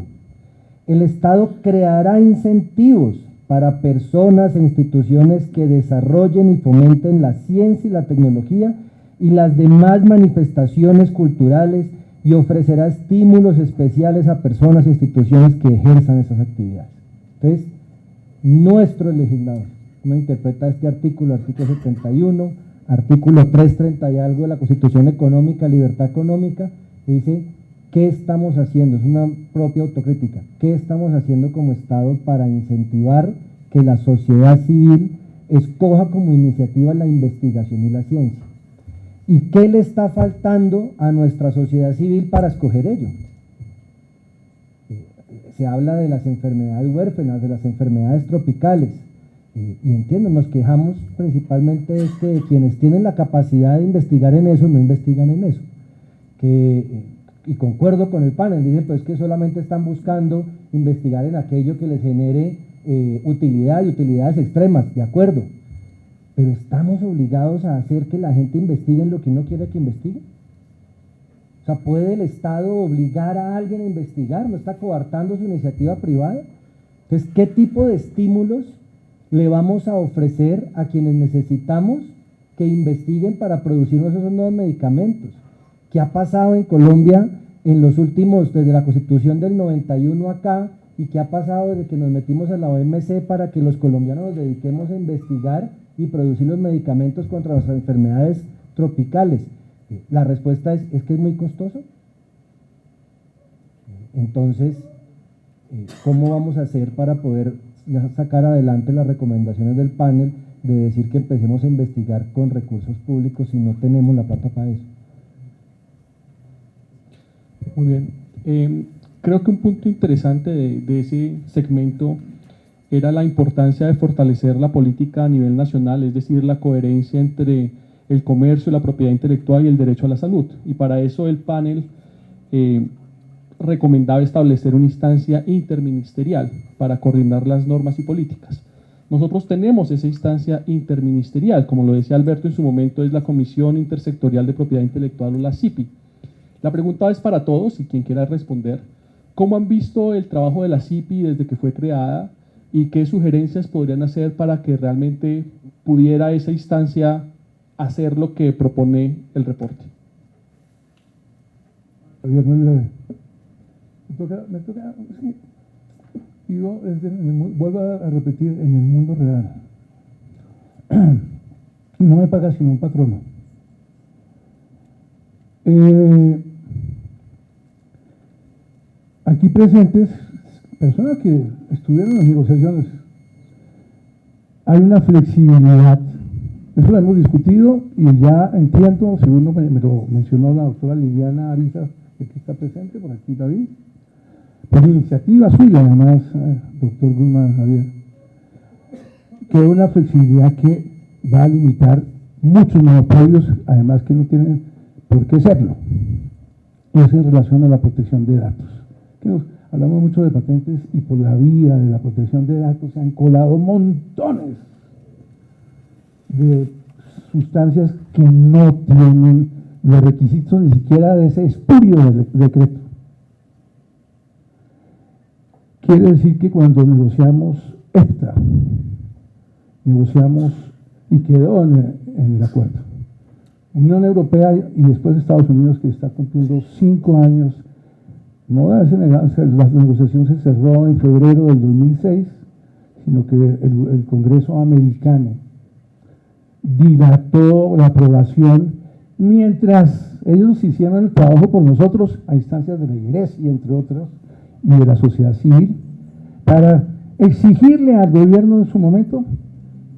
El Estado creará incentivos para personas e instituciones que desarrollen y fomenten la ciencia y la tecnología y las demás manifestaciones culturales y ofrecerá estímulos especiales a personas e instituciones que ejerzan esas actividades. Entonces, nuestro legislador, ¿cómo interpreta este artículo 71, artículo 330 y algo de la Constitución Económica, Libertad Económica, que dice, ¿qué estamos haciendo? Es una propia autocrítica. ¿Qué estamos haciendo como Estado para incentivar que la sociedad civil escoja como iniciativa la investigación y la ciencia? ¿Y qué le está faltando a nuestra sociedad civil para escoger ello? Se habla de las enfermedades huérfanas, de las enfermedades tropicales, y entiendo, nos quejamos principalmente de quienes tienen la capacidad de investigar en eso, no investigan en eso. Y concuerdo con el panel, dicen pues que solamente están buscando investigar en aquello que les genere utilidad y utilidades extremas, de acuerdo. Pero ¿estamos obligados a hacer que la gente investigue en lo que no quiere que investigue? O sea, ¿puede el Estado obligar a alguien a investigar? ¿No está coartando su iniciativa privada? Entonces, ¿qué tipo de estímulos le vamos a ofrecer a quienes necesitamos que investiguen para producirnos esos nuevos medicamentos? ¿Qué ha pasado en Colombia en los últimos, desde la Constitución del 91 acá, y qué ha pasado desde que nos metimos a la OMC para que los colombianos nos dediquemos a investigar y producir los medicamentos contra las enfermedades tropicales? La respuesta es que es muy costoso. Entonces, ¿cómo vamos a hacer para poder sacar adelante las recomendaciones del panel de decir que empecemos a investigar con recursos públicos si no tenemos la plata para eso? Muy bien. Creo que un punto interesante de ese segmento era la importancia de fortalecer la política a nivel nacional, es decir, la coherencia entre el comercio, la propiedad intelectual y el derecho a la salud. Y para eso el panel recomendaba establecer una instancia interministerial para coordinar las normas y políticas. Nosotros tenemos esa instancia interministerial, como lo decía Alberto en su momento, es la Comisión Intersectorial de Propiedad Intelectual o la CIPI. La pregunta es para todos y quien quiera responder, ¿cómo han visto el trabajo de la CIPI desde que fue creada y qué sugerencias podrían hacer para que realmente pudiera esa instancia hacer lo que propone el reporte? Javier, muy breve. Me toca, sí. Yo vuelvo a repetir, en el mundo real, no me paga sino un patrono. Aquí presentes, personas que estuvieron en las negociaciones, hay una flexibilidad, eso lo hemos discutido y ya entiendo, según me lo mencionó la doctora Liliana Ariza, que aquí está presente, por aquí David, por iniciativa suya además, doctor Guzmán Javier, que es una flexibilidad que va a limitar muchos monopolios, además que no tienen por qué serlo. Es en relación a la protección de datos. Hablamos mucho de patentes y por la vía de la protección de datos se han colado montones de sustancias que no tienen los requisitos ni siquiera de ese espurio del decreto. Quiere decir que cuando negociamos EFTA, negociamos y quedó en el acuerdo. Unión Europea y después Estados Unidos, que está cumpliendo 5 años, no de haberse negado, la negociación se cerró en febrero del 2006, sino que el Congreso americano dilató la aprobación mientras ellos hicieron el trabajo por nosotros a instancias de la Iglesia, entre otros, y de la sociedad civil, para exigirle al gobierno en su momento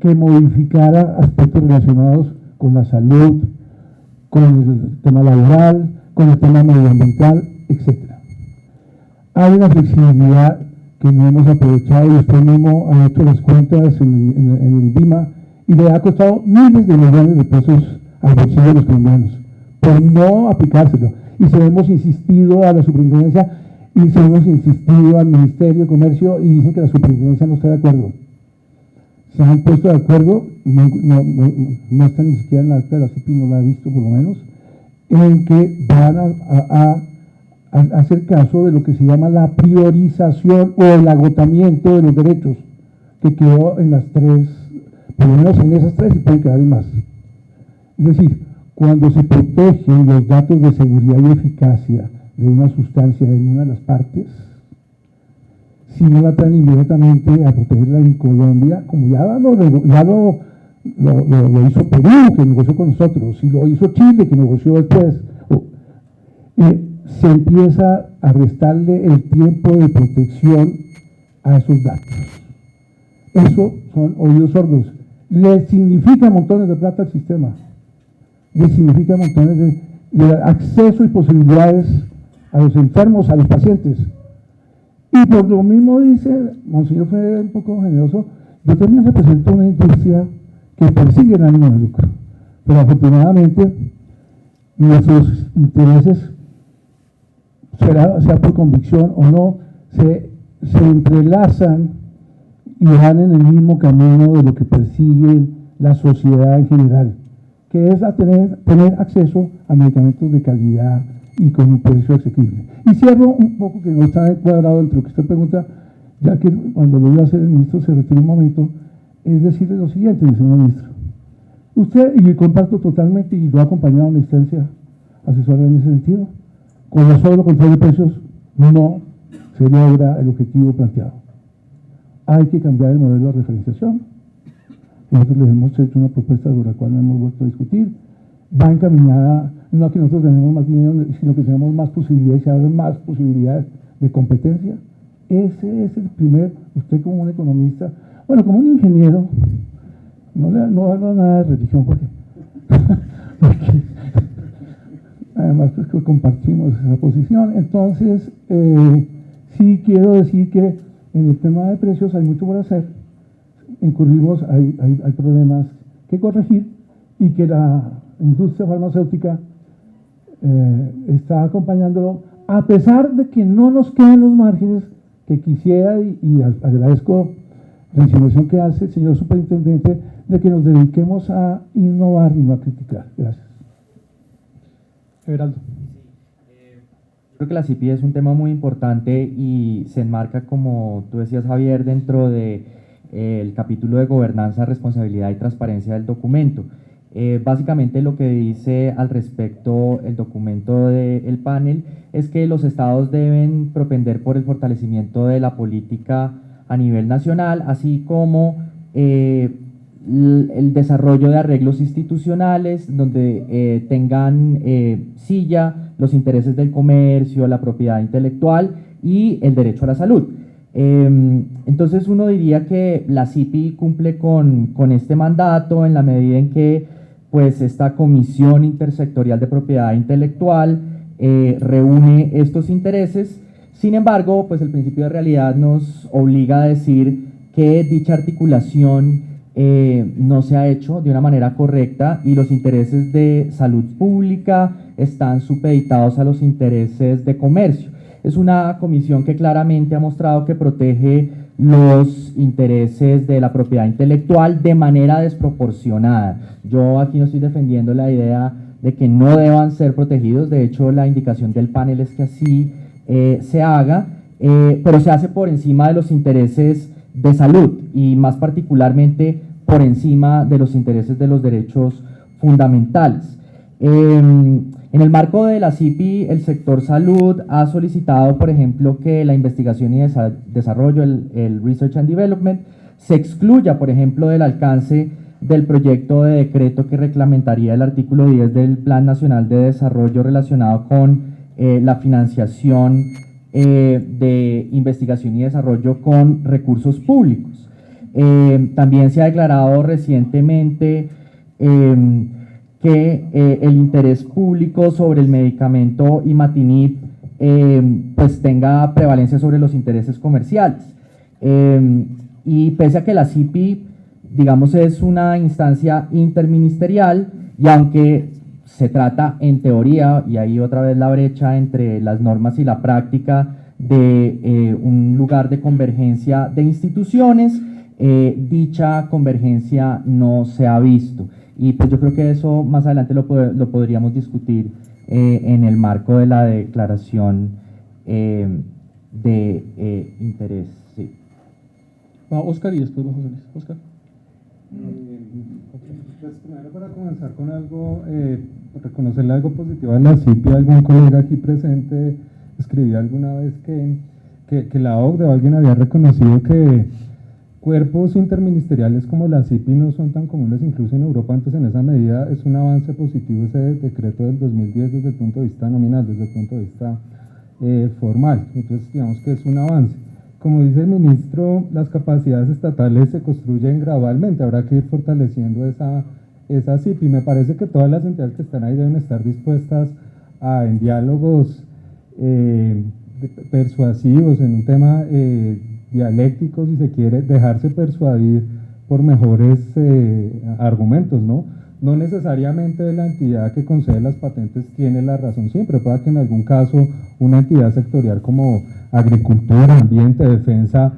que modificara aspectos relacionados con la salud, con el tema laboral, con el tema medioambiental, etc. Hay una flexibilidad que no hemos aprovechado y usted mismo ha hecho las cuentas en el BIMA y le ha costado miles de millones de pesos al bolsillo de los colombianos por no aplicárselo. Y se hemos insistido a la superintendencia y se hemos insistido al Ministerio de Comercio y dicen que la superintendencia no está de acuerdo. Se han puesto de acuerdo, no están ni siquiera en la acta de la CIPI, no la he visto por lo menos, en que van a hacer caso de lo que se llama la priorización o el agotamiento de los derechos, que quedó en las tres, por lo menos en esas tres y pueden quedar en más. Es decir, cuando se protegen los datos de seguridad y eficacia de una sustancia en una de las partes, si no la traen inmediatamente a protegerla en Colombia, como ya lo hizo Perú, que negoció con nosotros, y lo hizo Chile, que negoció después, se empieza a restarle el tiempo de protección a esos datos. Eso son oídos sordos. Le significa montones de plata al sistema. Le significa montones de acceso y posibilidades a los enfermos, a los pacientes. Y por lo mismo dice, Monseñor fue un poco generoso, yo también represento una industria que persigue el ánimo de lucro. Pero afortunadamente, nuestros intereses, sea por convicción o no, se entrelazan y van en el mismo camino de lo que persigue la sociedad en general, que es tener acceso a medicamentos de calidad y con un precio asequible. Y cierro un poco, que no está cuadrado entre lo que usted pregunta, ya que cuando lo iba a hacer el ministro se retiró un momento, es decirle lo siguiente, mi señor ministro. Usted, y comparto totalmente, y lo ha acompañado a una instancia asesora en ese sentido, con el solo control de precios no se logra el objetivo planteado. Hay que cambiar el modelo de referenciación. Nosotros les hemos hecho una propuesta sobre la cual no hemos vuelto a discutir. Va encaminada, no a que nosotros tenemos más dinero, sino que tenemos más posibilidades, se abren más posibilidades de competencia. Ese es el primer, usted como un economista, bueno, como un ingeniero, no hablo nada de religión, porque además pues que compartimos esa posición. Entonces, sí quiero decir que en el tema de precios hay mucho por hacer, incurrimos, hay problemas que corregir y que la industria farmacéutica está acompañándolo, a pesar de que no nos quedan los márgenes que quisiera, y agradezco la insinuación que hace el señor superintendente de que nos dediquemos a innovar y no a criticar. Gracias. Everaldo. Creo que la CIPI es un tema muy importante y se enmarca, como tú decías, Javier, dentro de el capítulo de gobernanza, responsabilidad y transparencia del documento. Básicamente lo que dice al respecto el documento del panel es que los estados deben propender por el fortalecimiento de la política a nivel nacional, así como el desarrollo de arreglos institucionales donde tengan silla los intereses del comercio, la propiedad intelectual y el derecho a la salud. Entonces uno diría que la CIPI cumple con este mandato en la medida en que pues esta comisión intersectorial de propiedad intelectual reúne estos intereses. Sin embargo, pues el principio de realidad nos obliga a decir que dicha articulación no se ha hecho de una manera correcta y los intereses de salud pública están supeditados a los intereses de comercio. Es una comisión que claramente ha mostrado que protege los intereses de la propiedad intelectual de manera desproporcionada. Yo aquí no estoy defendiendo la idea de que no deban ser protegidos, de hecho la indicación del panel es que así se haga, pero se hace por encima de los intereses de salud y más particularmente por encima de los intereses de los derechos fundamentales. En el marco de la CIPI, el sector salud ha solicitado, por ejemplo, que la investigación y desarrollo, el Research and Development, se excluya, por ejemplo, del alcance del proyecto de decreto que reglamentaría el artículo 10 del Plan Nacional de Desarrollo relacionado con la financiación de investigación y desarrollo con recursos públicos. También se ha declarado recientemente que el interés público sobre el medicamento imatinib pues tenga prevalencia sobre los intereses comerciales. Y pese a que la CIPI, digamos, es una instancia interministerial, y aunque se trata en teoría, y ahí otra vez la brecha entre las normas y la práctica, de un lugar de convergencia de instituciones, dicha convergencia no se ha visto. Y pues yo creo que eso más adelante lo podríamos discutir en el marco de la declaración de interés. Sí. Va Oscar y después va José Luis. Oscar. Pues primero, para comenzar con algo, reconocerle algo positivo a la CIPI. Algún colega aquí presente escribía alguna vez que la OCDE o alguien había reconocido que cuerpos interministeriales como la CIPI no son tan comunes incluso en Europa. Antes, en esa medida es un avance positivo ese decreto del 2010 desde el punto de vista nominal, desde el punto de vista formal. Entonces digamos que es un avance. Como dice el ministro, las capacidades estatales se construyen gradualmente, habrá que ir fortaleciendo esa CIPI. Me parece que todas las entidades que están ahí deben estar dispuestas en diálogos persuasivos, en un tema dialéctico, si se quiere, dejarse persuadir por mejores argumentos, ¿no? No necesariamente la entidad que concede las patentes tiene la razón siempre, puede que en algún caso una entidad sectorial como agricultura, ambiente, defensa,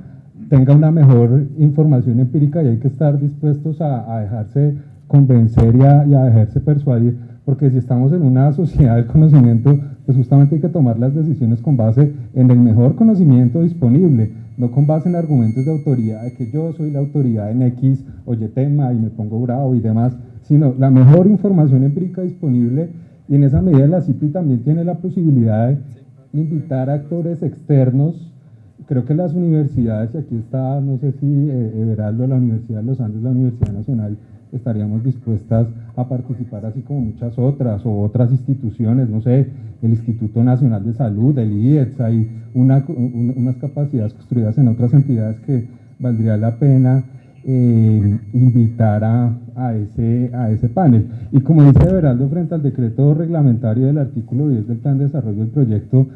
tenga una mejor información empírica, y hay que estar dispuestos a dejarse convencer y a dejarse persuadir, porque si estamos en una sociedad del conocimiento, pues justamente hay que tomar las decisiones con base en el mejor conocimiento disponible, no con base en argumentos de autoridad, de que yo soy la autoridad en X o Y tema y me pongo bravo y demás, sino la mejor información empírica disponible. Y en esa medida la CIPI también tiene la posibilidad de invitar a actores externos. Creo que las universidades, y aquí está, no sé si Everaldo, la Universidad de los Andes, la Universidad Nacional, estaríamos dispuestas a participar, así como muchas otras, o otras instituciones, no sé, el Instituto Nacional de Salud, el IETS, hay unas capacidades construidas en otras entidades que valdría la pena invitar a ese panel. Y como dice Everaldo, frente al decreto reglamentario del artículo 10 del Plan de Desarrollo del Proyecto,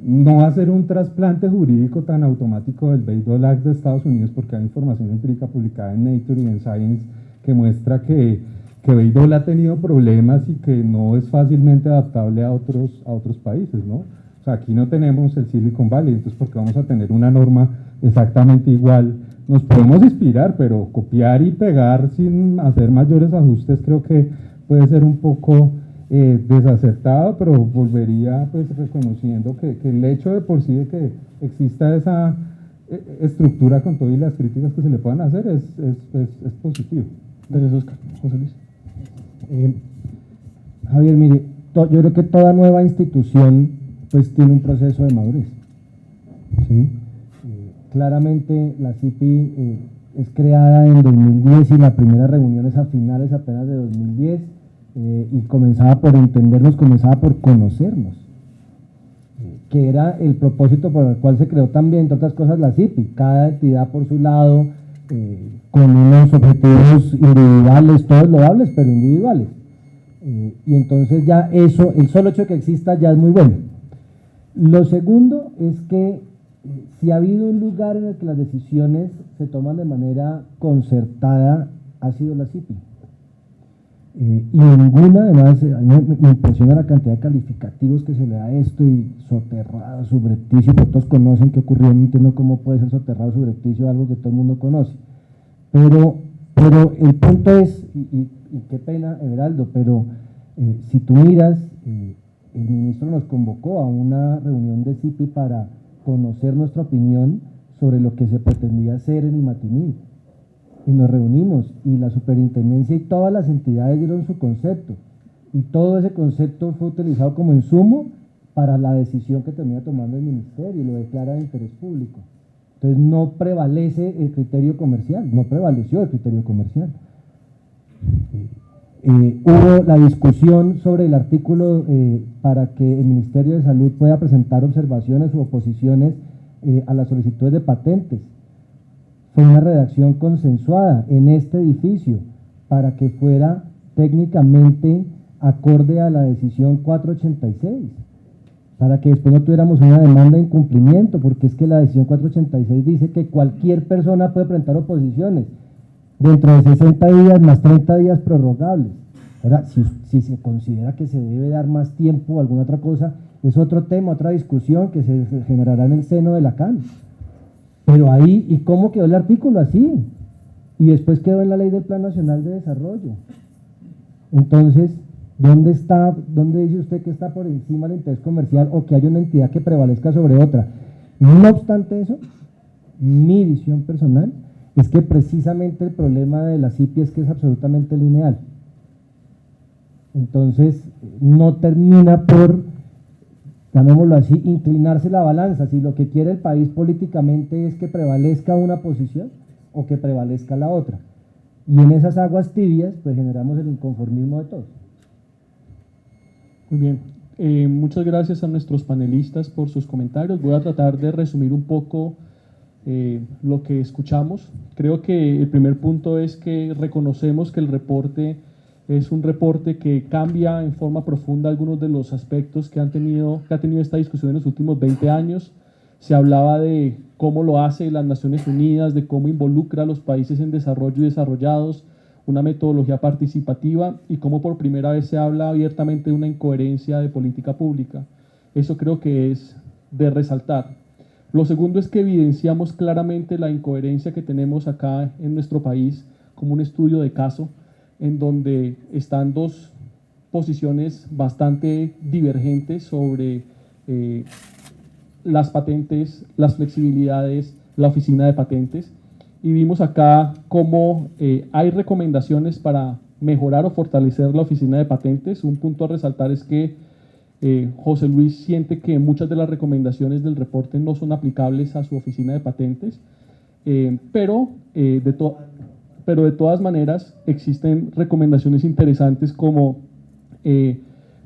no va a ser un trasplante jurídico tan automático del Bayh-Dole Act de Estados Unidos, porque hay información empírica publicada en Nature y en Science que muestra que Bayh-Dole ha tenido problemas y que no es fácilmente adaptable a otros países, ¿no? O sea, aquí no tenemos el Silicon Valley, entonces ¿por qué vamos a tener una norma exactamente igual? Nos podemos inspirar, pero copiar y pegar sin hacer mayores ajustes creo que puede ser un poco desacertado, pero volvería pues reconociendo que el hecho de por sí de que exista esa estructura con todas las críticas que se le puedan hacer es positivo. Gracias, Oscar. José Luis. Javier, mire, yo creo que toda nueva institución pues tiene un proceso de madurez, ¿sí? Claramente la CIPI es creada en 2010 y la primera reunión es a finales apenas de 2010 y comenzaba por entendernos, comenzaba por conocernos, que era el propósito por el cual se creó también, entre otras cosas, la CIPI, cada entidad por su lado, con unos objetivos individuales, todos loables, pero individuales. Y entonces ya eso, el solo hecho de que exista ya es muy bueno. Lo segundo es que si ha habido un lugar en el que las decisiones se toman de manera concertada, ha sido la CIPI. Y ninguna, además, a mí me impresiona la cantidad de calificativos que se le da a esto, y soterrado, subrepticio, que todos conocen qué ocurrió, no entiendo cómo puede ser soterrado, subrepticio, algo que todo el mundo conoce. Pero el punto es, y qué pena, Everaldo, pero si tú miras, el ministro nos convocó a una reunión de CIPI para conocer nuestra opinión sobre lo que se pretendía hacer en imatinib. Y nos reunimos, y la superintendencia y todas las entidades dieron su concepto, y todo ese concepto fue utilizado como insumo para la decisión que termina tomando el ministerio, y lo declara de interés público. Entonces no prevalece el criterio comercial, no prevaleció el criterio comercial. Hubo la discusión sobre el artículo para que el Ministerio de Salud pueda presentar observaciones u oposiciones a las solicitudes de patentes. Fue una redacción consensuada en este edificio para que fuera técnicamente acorde a la decisión 486, para que después no tuviéramos una demanda de incumplimiento, porque es que la decisión 486 dice que cualquier persona puede presentar oposiciones dentro de 60 días más 30 días prorrogables. Ahora, si se considera que se debe dar más tiempo o alguna otra cosa, es otro tema, otra discusión que se generará en el seno de la CAN. Pero ahí, ¿y cómo quedó el artículo? Así. Y después quedó en la Ley del Plan Nacional de Desarrollo. Entonces, ¿dónde dice usted que está por encima del interés comercial o que hay una entidad que prevalezca sobre otra? No obstante eso, mi visión personal es que precisamente el problema de la CIPI es que es absolutamente lineal. Entonces, no termina por, llamémoslo así, inclinarse la balanza. Si lo que quiere el país políticamente es que prevalezca una posición o que prevalezca la otra. Y en esas aguas tibias, pues generamos el inconformismo de todos. Muy bien. Muchas gracias a nuestros panelistas por sus comentarios. Voy a tratar de resumir un poco lo que escuchamos. Creo que el primer punto es que reconocemos que el reporte es un reporte que cambia en forma profunda algunos de los aspectos que ha tenido esta discusión en los últimos 20 años. Se hablaba de cómo lo hace las Naciones Unidas, de cómo involucra a los países en desarrollo y desarrollados, una metodología participativa, y cómo por primera vez se habla abiertamente de una incoherencia de política pública. Eso creo que es de resaltar. Lo segundo es que evidenciamos claramente la incoherencia que tenemos acá en nuestro país como un estudio de caso, en donde están dos posiciones bastante divergentes sobre las patentes, las flexibilidades, la oficina de patentes, y vimos acá cómo hay recomendaciones para mejorar o fortalecer la oficina de patentes. Un punto a resaltar es que José Luis siente que muchas de las recomendaciones del reporte no son aplicables a su oficina de patentes, pero de todas maneras existen recomendaciones interesantes como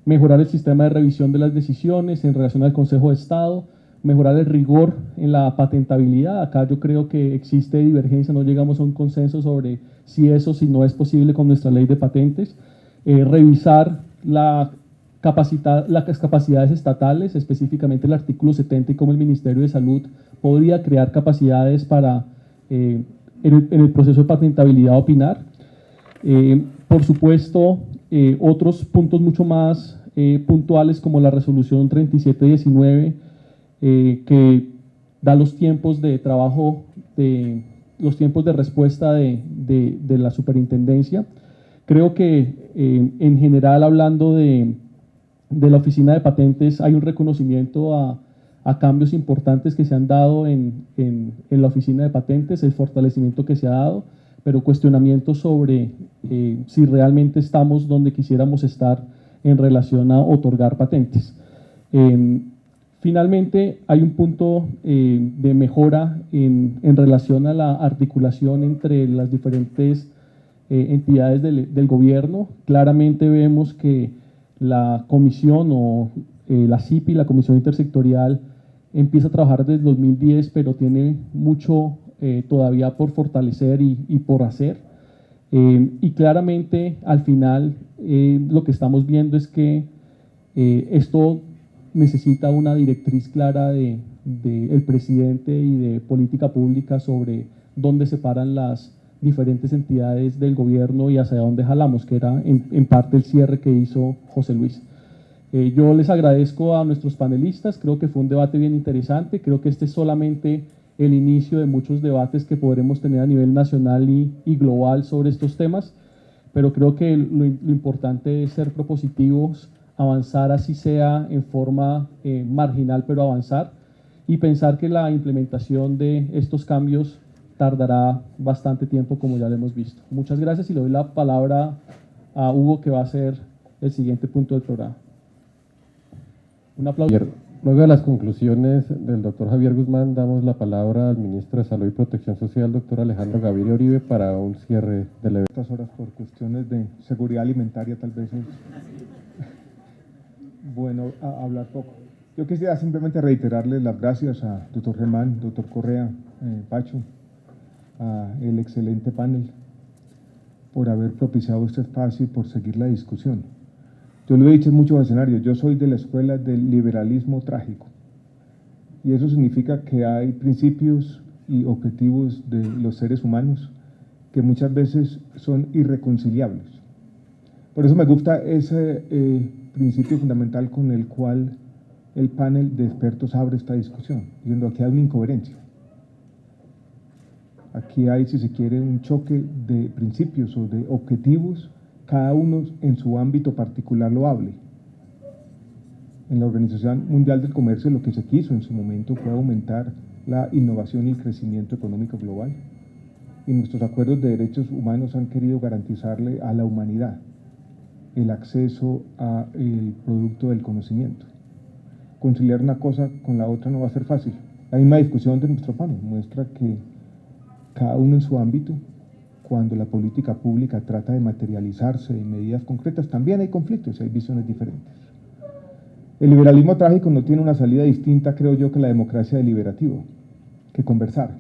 mejorar el sistema de revisión de las decisiones en relación al Consejo de Estado, mejorar el rigor en la patentabilidad. Acá yo creo que existe divergencia, no llegamos a un consenso sobre si no es posible con nuestra ley de patentes. Revisar las capacidades estatales, específicamente el artículo 70 y cómo el Ministerio de Salud podría crear capacidades para en el proceso de patentabilidad opinar. Por supuesto, otros puntos mucho más puntuales como la resolución 3719, que da los tiempos de trabajo, los tiempos de respuesta de la superintendencia. Creo que en general, hablando de la oficina de patentes, hay un reconocimiento a cambios importantes que se han dado en la oficina de patentes, el fortalecimiento que se ha dado, pero cuestionamientos sobre si realmente estamos donde quisiéramos estar en relación a otorgar patentes. Finalmente, hay un punto de mejora en relación a la articulación entre las diferentes entidades del gobierno. Claramente vemos que la comisión o la CIPI, la Comisión Intersectorial, empieza a trabajar desde el 2010, pero tiene mucho todavía por fortalecer y por hacer. Y claramente, al final, lo que estamos viendo es que esto necesita una directriz clara del presidente y de política pública sobre dónde se paran las diferentes entidades del gobierno y hacia dónde jalamos, que era en parte el cierre que hizo José Luis. Yo les agradezco a nuestros panelistas, creo que fue un debate bien interesante, creo que este es solamente el inicio de muchos debates que podremos tener a nivel nacional y global sobre estos temas, pero creo que lo importante es ser propositivos, avanzar así sea en forma marginal, pero avanzar, y pensar que la implementación de estos cambios tardará bastante tiempo, como ya lo hemos visto. Muchas gracias y le doy la palabra a Hugo, que va a ser el siguiente punto del programa. Un aplauso. Luego de las conclusiones del doctor Javier Guzmán, damos la palabra al ministro de Salud y Protección Social, doctor Alejandro Gaviria Uribe, para un cierre del evento. Estas horas por cuestiones de seguridad alimentaria tal vez es bueno hablar poco. Yo quisiera simplemente reiterarles las gracias a doctor Germán, doctor Correa, Pacho, a el excelente panel por haber propiciado este espacio y por seguir la discusión. Yo lo he dicho en muchos escenarios, yo soy de la escuela del liberalismo trágico y eso significa que hay principios y objetivos de los seres humanos que muchas veces son irreconciliables. Por eso me gusta ese principio fundamental con el cual el panel de expertos abre esta discusión, diciendo aquí hay una incoherencia. Aquí hay, si se quiere, un choque de principios o de objetivos, cada uno en su ámbito particular loable. En la Organización Mundial del Comercio lo que se quiso en su momento fue aumentar la innovación y el crecimiento económico global. Y nuestros acuerdos de derechos humanos han querido garantizarle a la humanidad el acceso al producto del conocimiento. Conciliar una cosa con la otra no va a ser fácil. La misma discusión de nuestro panel muestra que cada uno en su ámbito, cuando la política pública trata de materializarse en medidas concretas, también hay conflictos y hay visiones diferentes. El liberalismo trágico no tiene una salida distinta, creo yo, que la democracia deliberativa, que conversar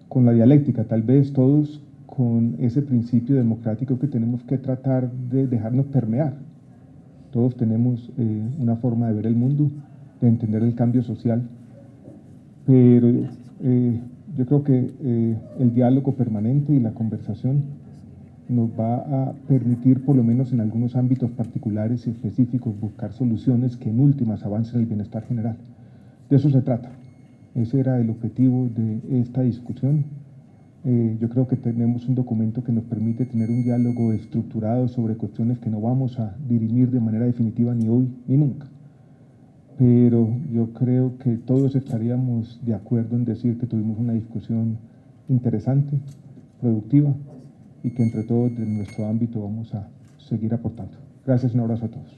con la dialéctica, tal vez todos con ese principio democrático que tenemos que tratar de dejarnos permear. Todos tenemos una forma de ver el mundo, de entender el cambio social, pero yo creo que el diálogo permanente y la conversación nos va a permitir, por lo menos en algunos ámbitos particulares y específicos, buscar soluciones que en últimas avancen el bienestar general. De eso se trata. Ese era el objetivo de esta discusión. Yo creo que tenemos un documento que nos permite tener un diálogo estructurado sobre cuestiones que no vamos a dirimir de manera definitiva ni hoy ni nunca. Pero yo creo que todos estaríamos de acuerdo en decir que tuvimos una discusión interesante, productiva y que entre todos de nuestro ámbito vamos a seguir aportando. Gracias y un abrazo a todos.